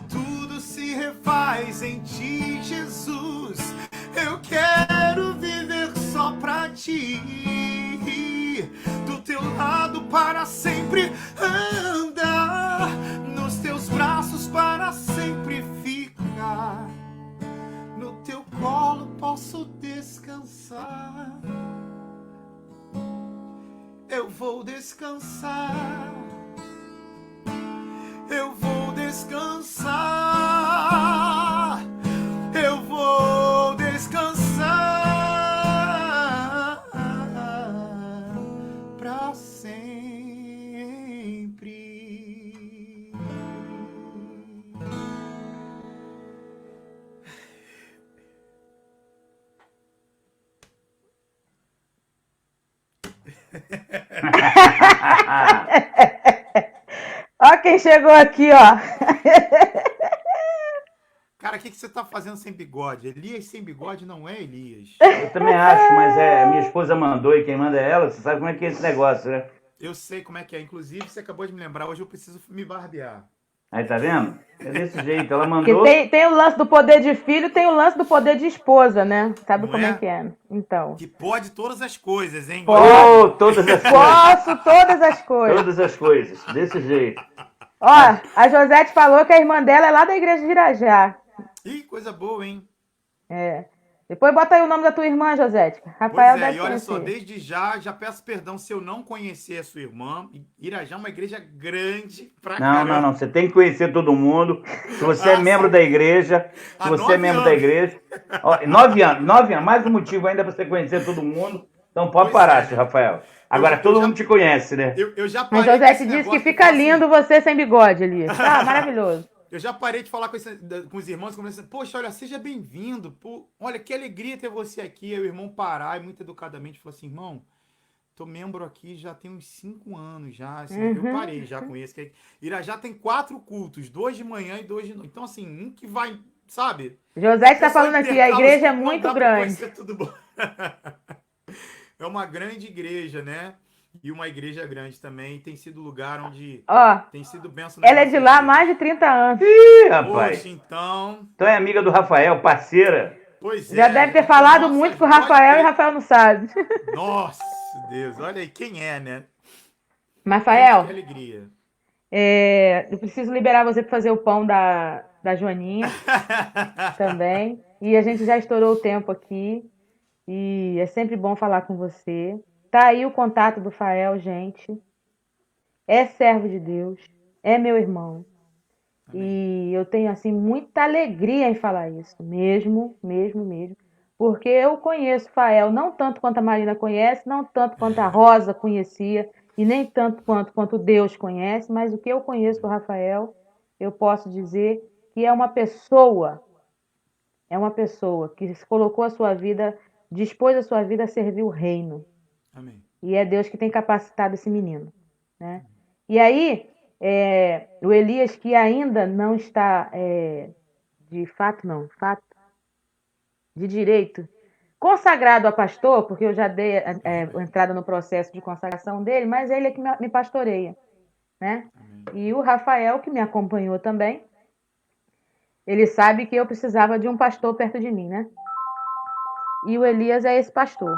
tudo se refaz em ti, Jesus. Eu quero viver só pra ti, do teu lado para sempre andar, nos teus braços para sempre posso descansar. Eu vou descansar. Eu vou descansar. Eu vou descansar pra sempre. Ó quem chegou aqui, ó. Cara, o que você tá fazendo sem bigode? Elias sem bigode não é Elias. Eu também acho, mas minha esposa mandou e quem manda é ela. Você sabe como é que é esse negócio, né? Eu sei como é que é. Inclusive, você acabou de me lembrar, hoje eu preciso me barbear. Aí, tá vendo? É desse jeito. Ela Porque mandou. tem o lance do poder de filho, tem o lance do poder de esposa, né? Sabe Não como é? é que é? Então. Que pode todas as coisas, hein? Oh, todas as coisas. Posso todas as coisas. Todas as coisas. Desse jeito. Ó, a Josete falou que a irmã dela é lá da igreja de Irajá. Ih, coisa boa, hein? É. Depois bota aí o nome da tua irmã, Josete. Rafael Pois é, deve e olha só, conhecer. desde já peço perdão se eu não conhecer a sua irmã. Irajá é uma igreja grande pra Não, caramba. não. Você tem que conhecer todo mundo. Se você é Ah, membro sim. da igreja, se Há você é 9 membro da anos. igreja. Ó, 9 anos. Mais um motivo ainda pra você conhecer todo mundo. Então pode Pois parar, é. seu Rafael. Agora eu todo já- mundo te conhece, né? Eu já A parei com Josete esse disse negócio que fica fala assim, lindo você sem bigode, Elias. Tá maravilhoso. Eu já parei de falar com os irmãos, começando, poxa, olha, seja bem-vindo. Pô, olha, que alegria ter você aqui. Aí o irmão parar e muito educadamente falou assim, irmão, tô membro aqui já tem uns 5 anos já. Assim, eu parei já com esse. Que Irajá tem 4 cultos, 2 de manhã e 2 de noite. Então, assim, um que vai, sabe? Josete tá Pessoal falando aqui, a intercala, igreja é não muito dá pra grande. conhecer tudo bom. É uma grande igreja, né? E uma igreja grande também. Tem sido lugar onde Ó, tem sido bênção na ela é nossa de lá há vida. mais de 30 anos. Ih, rapaz. Poxa, então. Então é amiga do Rafael, parceira. Pois Já é. deve ter então, falado nossa, muito com o pode Rafael e o ter. Rafael não sabe. Nossa, Deus. Olha aí, quem é, né? Rafael, Que alegria. eu preciso liberar você para fazer o pão da Joaninha também. E a gente já estourou o tempo aqui. E é sempre bom falar com você. Tá aí o contato do Fael, gente. É servo de Deus. É meu irmão. Amém. E eu tenho, assim, muita alegria em falar isso. Mesmo. Porque eu conheço o Fael, não tanto quanto a Marina conhece, não tanto quanto a Rosa conhecia, e nem tanto quanto Deus conhece, mas o que eu conheço do Rafael, eu posso dizer que é uma pessoa que se colocou a sua vida, dispôs a sua vida a servir o reino. Amém. E é Deus que tem capacitado esse menino, né? E aí, o Elias, que ainda não está, de direito, consagrado a pastor, porque eu já dei a entrada no processo de consagração dele, mas ele é que me pastoreia, né? Amém. E o Rafael, que me acompanhou também, ele sabe que eu precisava de um pastor perto de mim, né? E o Elias é esse pastor.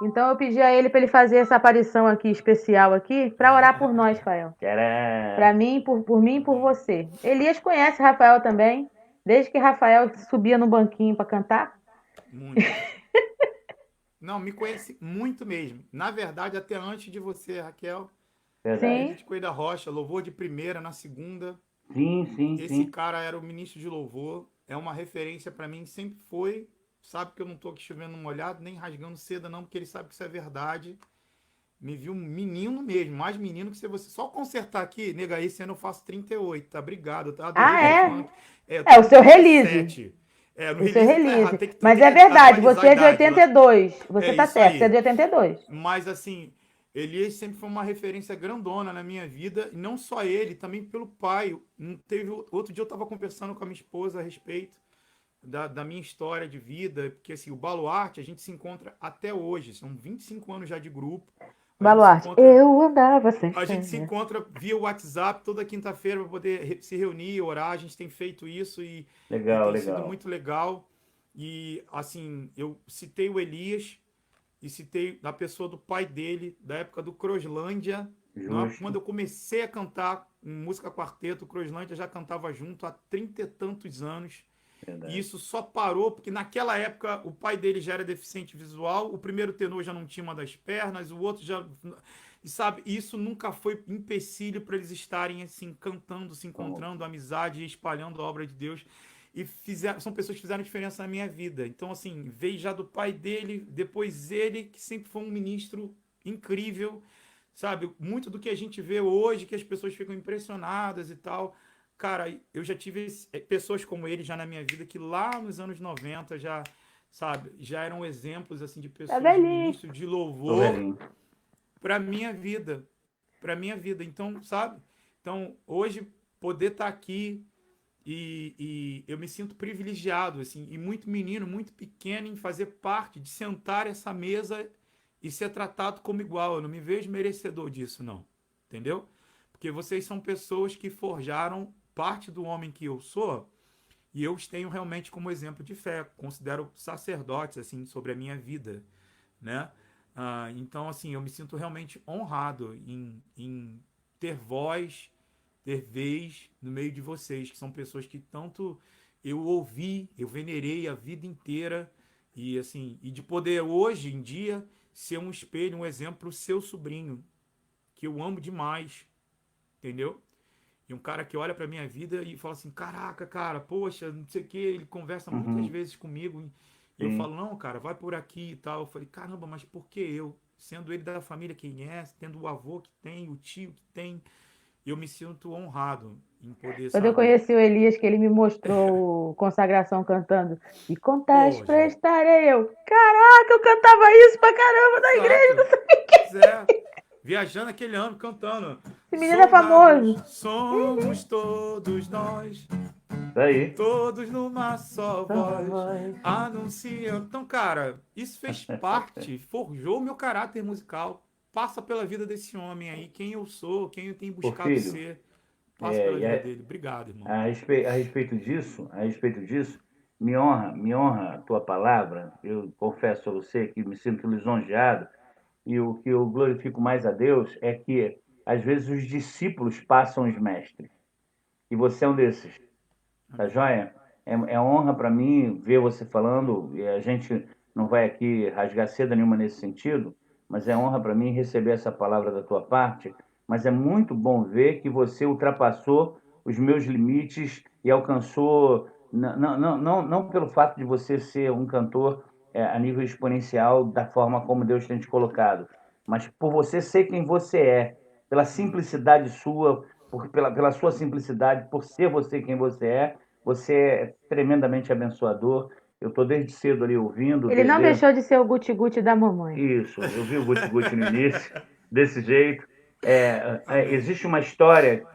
Então eu pedi a ele para ele fazer essa aparição aqui especial aqui para orar por nós, Fael. Tcharam. Para mim, por mim e por você. Elias conhece Rafael também, desde que Rafael subia no banquinho para cantar. Muito. Não, me conhece muito mesmo. Na verdade, até antes de você, Raquel. Verdade. Sim. Edith Coelho da Rocha, louvor de primeira, na segunda. Sim. Esse cara era o ministro de louvor. É uma referência para mim, sempre foi. Sabe que eu não tô aqui chovendo molhado, nem rasgando seda, não, porque ele sabe que isso é verdade. Me viu um menino mesmo, mais menino que você. Só consertar aqui, nega, esse ano eu faço 38, tá? Obrigado, tá? É o seu release. No O seu release tá release. errado, tem que Mas é verdade, atualizar você a é de idade lá. 82. Você tá isso certo, aí. você é de 82. Mas assim, Elias sempre foi uma referência grandona na minha vida, e não só ele, também pelo pai. Outro dia eu estava conversando com a minha esposa a respeito da minha história de vida, porque assim, o Baluarte, a gente se encontra até hoje, são 25 anos já de grupo. Baluarte, eu andava sem A gente se fé. encontra via WhatsApp toda quinta-feira para poder se reunir, orar. A gente tem feito isso e Legal, tem sido legal. muito legal. E assim, eu citei o Elias e citei a pessoa do pai dele, da época do Croslândia. Justo. Quando eu comecei a cantar música quarteto, o Croslândia já cantava junto há 30 e tantos anos. E isso só parou porque naquela época o pai dele já era deficiente visual, o primeiro tenor já não tinha uma das pernas, o outro já... E sabe, isso nunca foi empecilho para eles estarem assim, cantando, se encontrando, amizade, espalhando a obra de Deus. E são pessoas que fizeram diferença na minha vida. Então, assim, veio já do pai dele, depois ele, que sempre foi um ministro incrível, sabe? Muito do que a gente vê hoje, que as pessoas ficam impressionadas e tal. Cara, eu já tive pessoas como ele já na minha vida, que lá nos anos 90 já, sabe, já eram exemplos, assim, de pessoas de ministro, de louvor para minha vida. Para minha vida. Então, sabe? Então, hoje, poder estar aqui e eu me sinto privilegiado, assim, e muito menino, muito pequeno em fazer parte, de sentar essa mesa e ser tratado como igual. Eu não me vejo merecedor disso, não. Entendeu? Porque vocês são pessoas que forjaram parte do homem que eu sou e eu os tenho realmente como exemplo de fé. Considero sacerdotes, assim, sobre a minha vida, né? Então, assim, eu me sinto realmente honrado em ter voz, ter vez no meio de vocês, que são pessoas que tanto eu ouvi, eu venerei a vida inteira e, assim, e de poder hoje em dia ser um espelho, um exemplo para o seu sobrinho, que eu amo demais, entendeu? E um cara que olha pra minha vida e fala assim, caraca, cara, poxa, não sei o que, ele conversa muitas vezes comigo e eu falo, não, cara, vai por aqui e tal. Eu falei, caramba, mas por que eu? Sendo ele da família quem é, tendo o avô que tem, o tio que tem, eu me sinto honrado em poder, Quando eu conheci o Elias, que ele me mostrou o Consagração cantando, e contas prestarei eu. Caraca, eu cantava isso pra caramba na igreja, não sei o que. Viajando aquele ano, cantando. Esse menino é famoso. Somos todos nós. Aí. Todos numa só voz. Anunciam. Então, cara, isso fez parte, forjou o meu caráter musical. Passa pela vida desse homem aí, quem eu sou, quem eu tenho buscado ser. Passa pela vida dele. Obrigado, irmão. A respeito disso, me honra a tua palavra. Eu confesso a você que me sinto lisonjeado. E o que eu glorifico mais a Deus é que, às vezes, os discípulos passam os mestres. E você é um desses. Tá joia? É honra para mim ver você falando. E a gente não vai aqui rasgar seda nenhuma nesse sentido, mas é honra para mim receber essa palavra da tua parte. Mas é muito bom ver que você ultrapassou os meus limites e alcançou... Não pelo fato de você ser um cantor a nível exponencial da forma como Deus tem te colocado, mas por você ser quem você é, pela simplicidade sua, pela sua simplicidade, por ser você quem você é tremendamente abençoador. Eu estou desde cedo ali ouvindo. Ele não deixou de ser o guti-guti da mamãe. Isso, eu vi o guti-guti no início, desse jeito. Existe uma história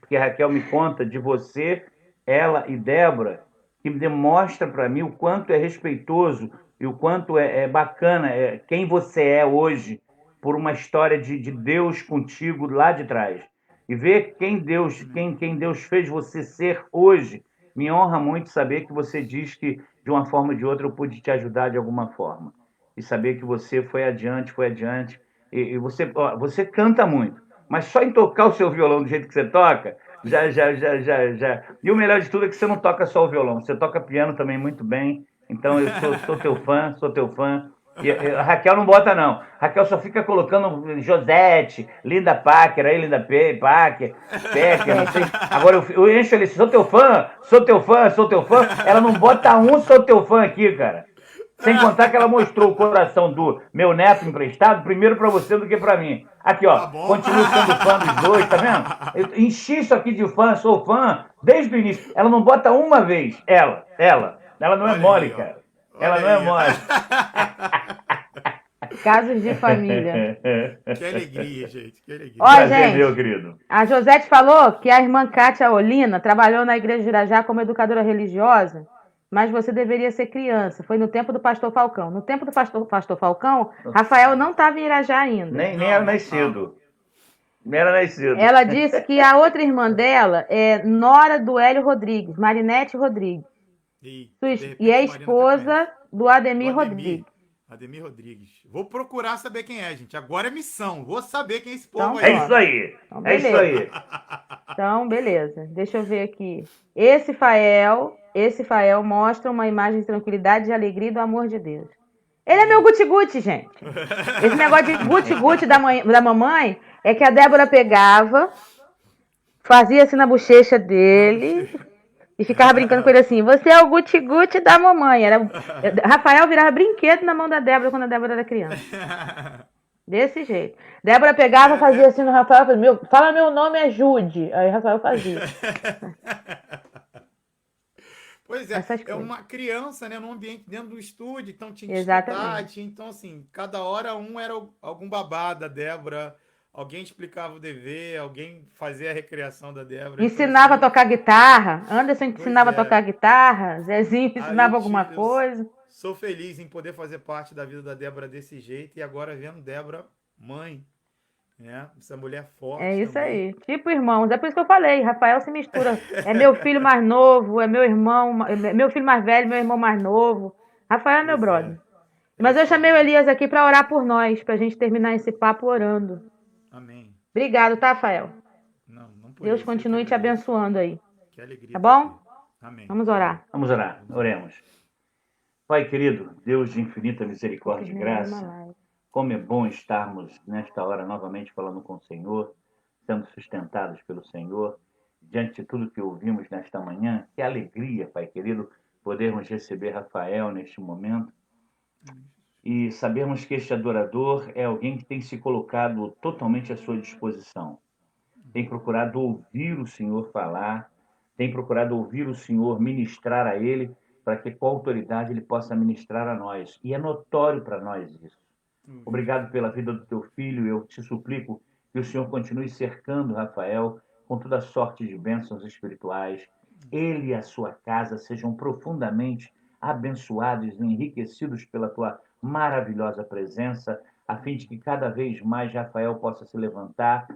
que a Raquel me conta de você, ela e Débora, que demonstra para mim o quanto é respeitoso e o quanto é bacana quem você é hoje, por uma história de Deus contigo lá de trás. E ver quem Deus fez você ser hoje, me honra muito saber que você diz que, de uma forma ou de outra, eu pude te ajudar de alguma forma. E saber que você foi adiante. E você canta muito, mas só em tocar o seu violão do jeito que você toca, já. E o melhor de tudo é que você não toca só o violão, você toca piano também muito bem. Então eu sou teu fã. E a Raquel não bota, não. A Raquel só fica colocando Josete, Linda Packer, Packer, não sei. Agora eu encho ele, sou teu fã. Ela não bota sou teu fã aqui, cara. Sem contar que ela mostrou o coração do meu neto emprestado primeiro pra você do que pra mim. Aqui, ó, continuo sendo fã dos dois, tá vendo? Eu enchi isso aqui de fã, sou fã desde o início. Ela não bota uma vez, ela não é mole, cara. Ela não é mole. Casos de família. Que alegria, gente. Que alegria. Ó, gente, meu querido. A Josete falou que a irmã Kátia Olina trabalhou na igreja de Irajá como educadora religiosa, mas você deveria ser criança. Foi no tempo do pastor Falcão. No tempo do pastor Falcão, Rafael não estava em Irajá ainda. Nem era nascido. Ela disse que a outra irmã dela é nora do Hélio Rodrigues, Marinete Rodrigues. E é esposa do Ademir Rodrigues. Ademir Rodrigues. Vou procurar saber quem é, gente. Agora é missão. Vou saber quem é esse povo aí. É isso aí. Então, beleza. Então, beleza. Deixa eu ver aqui. Esse Fael esse Fael mostra uma imagem de tranquilidade, de alegria e do amor de Deus. Ele é meu guti-guti, gente. Esse negócio de guti-guti da mamãe é que a Débora pegava, fazia assim na bochecha dele e ficava brincando com ele assim, você é o guti-guti da mamãe. Rafael virava brinquedo na mão da Débora quando a Débora era criança. Desse jeito. Débora pegava, fazia assim no Rafael, fala meu nome é Jude. Aí Rafael fazia. Pois é, Essas é coisas. uma criança, né, num ambiente dentro do estúdio, então tinha que Exatamente. escutar, então assim, cada hora um era algum babá da Débora, alguém explicava o dever, alguém fazia a recriação da Débora. Ensinava a então, tocar guitarra, Anderson pois ensinava a é. tocar guitarra, Zezinho Aí ensinava alguma coisa. sou feliz em poder fazer parte da vida da Débora desse jeito e agora vendo Débora mãe, né? Essa mulher forte É isso também. aí. Tipo irmãos. É por isso que eu falei. Rafael se mistura. É meu filho mais novo, é meu irmão, é meu filho mais velho, meu irmão mais novo. Rafael é meu Pois brother. é. Mas eu Isso chamei o aí. Elias aqui para orar por nós, pra gente terminar esse papo orando. Amém. Obrigado, tá, Rafael? Não por Deus isso, eu que continue te agradeço. abençoando aí. Que alegria Tá estar bom? aqui. Amém. Vamos orar. Vamos orar, oremos. Pai querido, Deus de infinita misericórdia e graça, como é bom estarmos nesta hora novamente falando com o Senhor, sendo sustentados pelo Senhor, diante de tudo que ouvimos nesta manhã. Que alegria, Pai querido, podermos receber Rafael neste momento e sabermos que este adorador é alguém que tem se colocado totalmente à sua disposição. Tem procurado ouvir o Senhor falar, tem procurado ouvir o Senhor ministrar a ele, para que com autoridade ele possa ministrar a nós. E é notório para nós isso. Obrigado pela vida do teu filho. Eu te suplico que o Senhor continue cercando Rafael com toda sorte de bênçãos espirituais. Ele e a sua casa sejam profundamente abençoados e enriquecidos pela tua maravilhosa presença, a fim de que cada vez mais Rafael possa se levantar,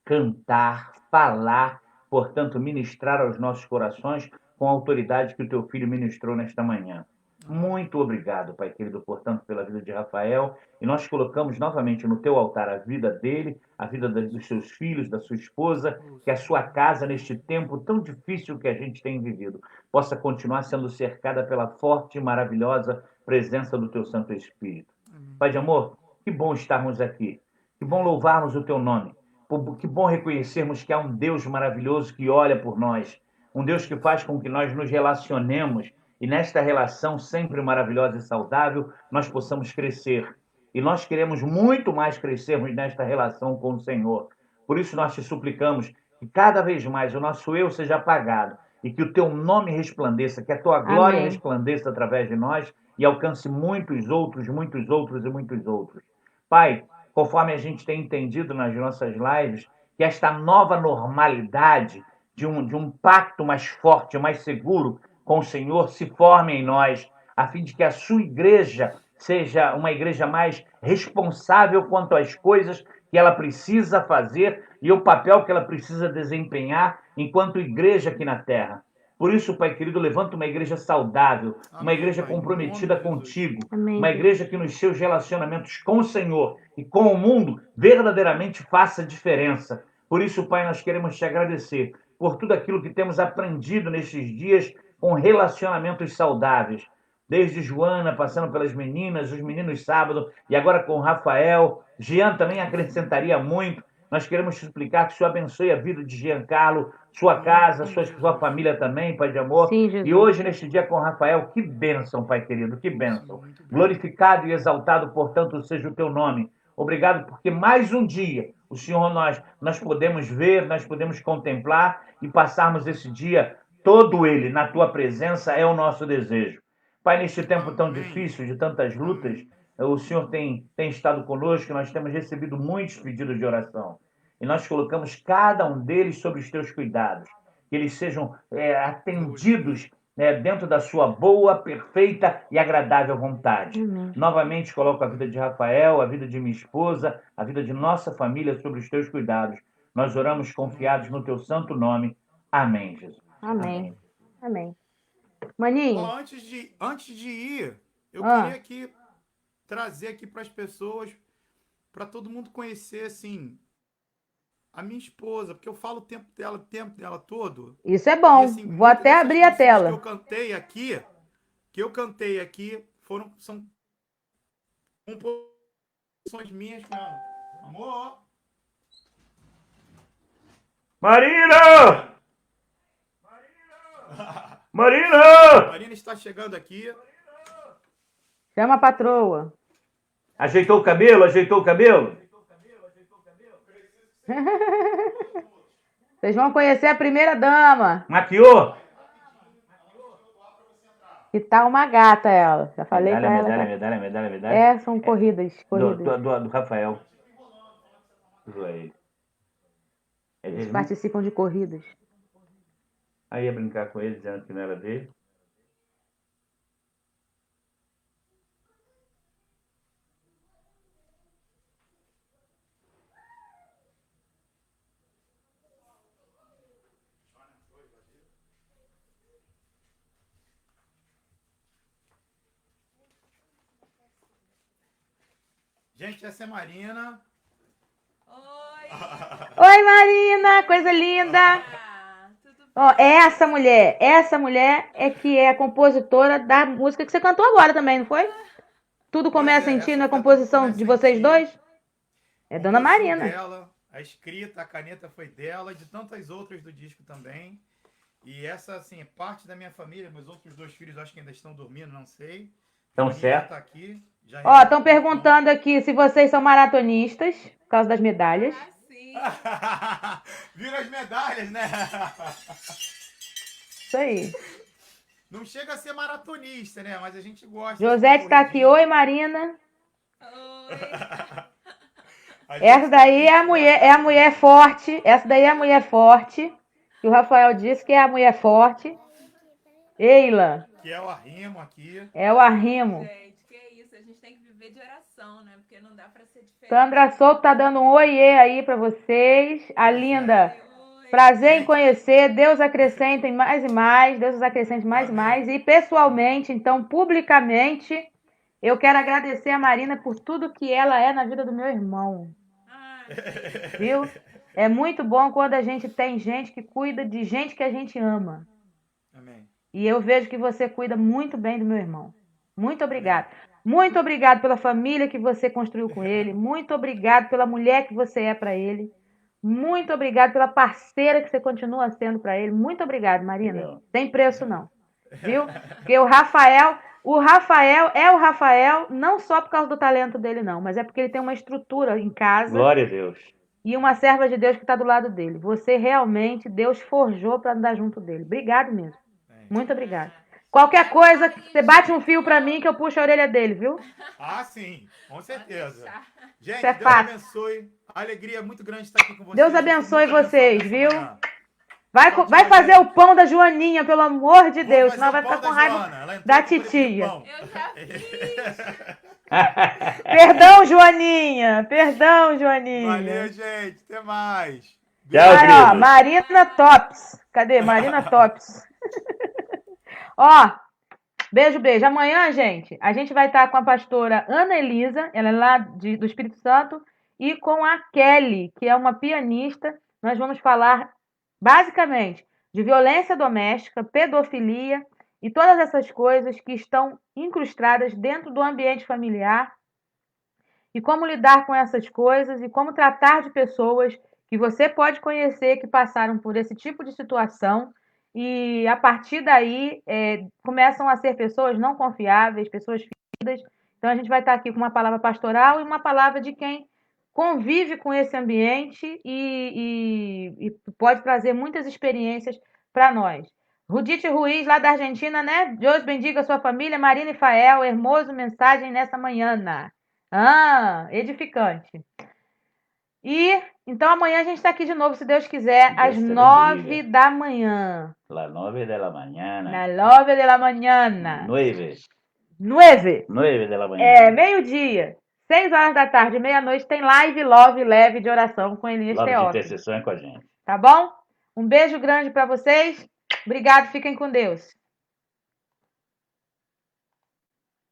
cantar, falar, portanto, ministrar aos nossos corações com a autoridade que o teu filho ministrou nesta manhã. Muito obrigado, Pai querido, portanto, pela vida de Rafael. E nós colocamos novamente no teu altar a vida dele, a vida dos seus filhos, da sua esposa, que a sua casa, neste tempo tão difícil que a gente tem vivido, possa continuar sendo cercada pela forte e maravilhosa presença do teu Santo Espírito. Pai de amor, que bom estarmos aqui. Que bom louvarmos o teu nome. Que bom reconhecermos que há um Deus maravilhoso que olha por nós. Um Deus que faz com que nós nos relacionemos e nesta relação sempre maravilhosa e saudável, nós possamos crescer. E nós queremos muito mais crescermos nesta relação com o Senhor. Por isso nós te suplicamos que cada vez mais o nosso eu seja apagado e que o teu nome resplandeça, que a tua glória Amém. resplandeça através de nós e alcance muitos outros, muitos outros e muitos outros. Pai, conforme a gente tem entendido nas nossas lives, que esta nova normalidade de um pacto mais forte, mais seguro com o Senhor se forme em nós, a fim de que a sua igreja seja uma igreja mais responsável quanto às coisas que ela precisa fazer e o papel que ela precisa desempenhar enquanto igreja aqui na terra. Por isso, Pai querido, levanta uma igreja saudável, uma Amém, igreja Pai, em comprometida nome de Jesus. contigo, Amém. uma igreja que nos seus relacionamentos com o Senhor e com o mundo verdadeiramente faça diferença. Por isso, Pai, nós queremos te agradecer por tudo aquilo que temos aprendido nestes dias com relacionamentos saudáveis. Desde Joana, passando pelas meninas, os meninos sábado, e agora com Rafael. Jean também acrescentaria muito. Nós queremos te suplicar que o Senhor abençoe a vida de Giancarlo, sua casa, sua família também, Pai de amor. Sim, Jesus. E hoje, neste dia com Rafael, que bênção, Pai querido, que bênção. Glorificado e exaltado, portanto, seja o teu nome. Obrigado, porque mais um dia o Senhor nós podemos ver, nós podemos contemplar e passarmos esse dia todo ele na tua presença é o nosso desejo. Pai, neste tempo tão difícil, de tantas lutas, o Senhor tem estado conosco, nós temos recebido muitos pedidos de oração. E nós colocamos cada um deles sob os teus cuidados. Que eles sejam atendidos dentro da sua boa, perfeita e agradável vontade. Novamente coloco a vida de Rafael, a vida de minha esposa, a vida de nossa família sob os teus cuidados. Nós oramos confiados no teu santo nome. Amém, Jesus. Amém. Amém. Maninho. Ó, antes de ir, eu queria aqui trazer aqui para as pessoas, para todo mundo conhecer assim a minha esposa, porque eu falo o tempo dela todo. Isso é E bom. assim, Vou muitas até dessas abrir a canções tela. que eu cantei aqui, são composições minhas com ela. Amor! Marina! Marina! Marina está chegando aqui. Chama a patroa. Ajeitou o cabelo? Ajeitou o cabelo? Vocês vão conhecer a primeira dama. Maquiou? Que tá uma gata ela. Já falei pra ela. Medalha. É, são corridas. Do Rafael. Joelho. Eles participam de corridas. Aí ia brincar com ele, dizendo que não era dele. Gente, essa é Marina. Oi, Marina! Coisa linda! Ó, essa mulher é que é a compositora da música que você cantou agora também, não foi? Tudo Começa em Ti, não é composição de vocês dois? É Dona Marina. Dela, a escrita, a caneta foi dela, e de tantas outras do disco também. E essa, assim, é parte da minha família. Meus outros 2 filhos acho que ainda estão dormindo, não sei. Estão certo. Tá aqui, Ó, estão perguntando aqui se vocês são maratonistas, por causa das medalhas. Sim. Viram as medalhas, né? Isso aí. Não chega a ser maratonista, né? Mas a gente gosta. Josete está aqui. Oi, Marina. Oi. Essa daí é a mulher forte. Essa daí é a mulher forte. Que o Rafael disse que é a mulher forte. Eila. Que é o arrimo aqui. É o arrimo. Gente, que isso. A gente tem que viver de oração, né? Porque não dá pra ser diferente. Sandra Souto tá dando um oiê aí pra vocês. A linda. Oi. Prazer em conhecer. Deus acrescente mais e mais. Deus os acrescente mais e mais. E pessoalmente, então, publicamente, eu quero agradecer a Marina por tudo que ela é na vida do meu irmão. Ai, Viu? É muito bom quando a gente tem gente que cuida de gente que a gente ama. Amém. E eu vejo que você cuida muito bem do meu irmão. Muito obrigada. Muito obrigado pela família que você construiu com ele. Muito obrigado pela mulher que você é para ele. Muito obrigado pela parceira que você continua sendo para ele. Muito obrigado, Marina. Legal. Tem preço não. Viu? Porque o Rafael é o Rafael não só por causa do talento dele não, mas é porque ele tem uma estrutura em casa. Glória a Deus. E uma serva de Deus que está do lado dele. Você realmente, Deus forjou para andar junto dele. Obrigado mesmo. Muito obrigado. Qualquer coisa, você bate um fio para mim que eu puxo a orelha dele, viu? Ah, sim. Com certeza. Gente, Isso é Deus fácil. abençoe. A alegria é muito grande estar aqui com vocês. Deus abençoe Muita vocês, bênção viu? nessa manhã. Vai fazer o pão da Joaninha, pelo amor de Deus, senão vai Vamos ficar fazer com o pão raiva Joana. Ela entrou da com esse titia. pão. eu já fiz. Perdão, Joaninha. Perdão, Joaninha. Valeu, gente. Até mais. Tchau, Vai, ó, querido. Marina Tops. Cadê? Marina Tops. Ó, beijo. Amanhã, gente, a gente vai estar com a pastora Ana Elisa, ela é lá do Espírito Santo, e com a Kelly, que é uma pianista. Nós vamos falar, basicamente, de violência doméstica, pedofilia e todas essas coisas que estão incrustadas dentro do ambiente familiar e como lidar com essas coisas e como tratar de pessoas que você pode conhecer que passaram por esse tipo de situação e a partir daí começam a ser pessoas não confiáveis, pessoas feridas. Então a gente vai estar aqui com uma palavra pastoral e uma palavra de quem convive com esse ambiente e pode trazer muitas experiências para nós. Rudite Ruiz, lá da Argentina, né? Deus bendiga a sua família. Marina e Fael, hermoso mensagem nessa manhã. Edificante. E então amanhã a gente está aqui de novo, se Deus quiser, Deus às te 9 bendiga. da manhã. Las 9 de la mañana. Na 9 da manhã. 9. 9. 9 de la mañana. Meio-dia. 6 horas da tarde, meia-noite, tem live Love Leve de oração com Elias Logo de Teófilo. intercessão é com a gente. Tá bom? Um beijo grande para vocês. Obrigado, fiquem com Deus.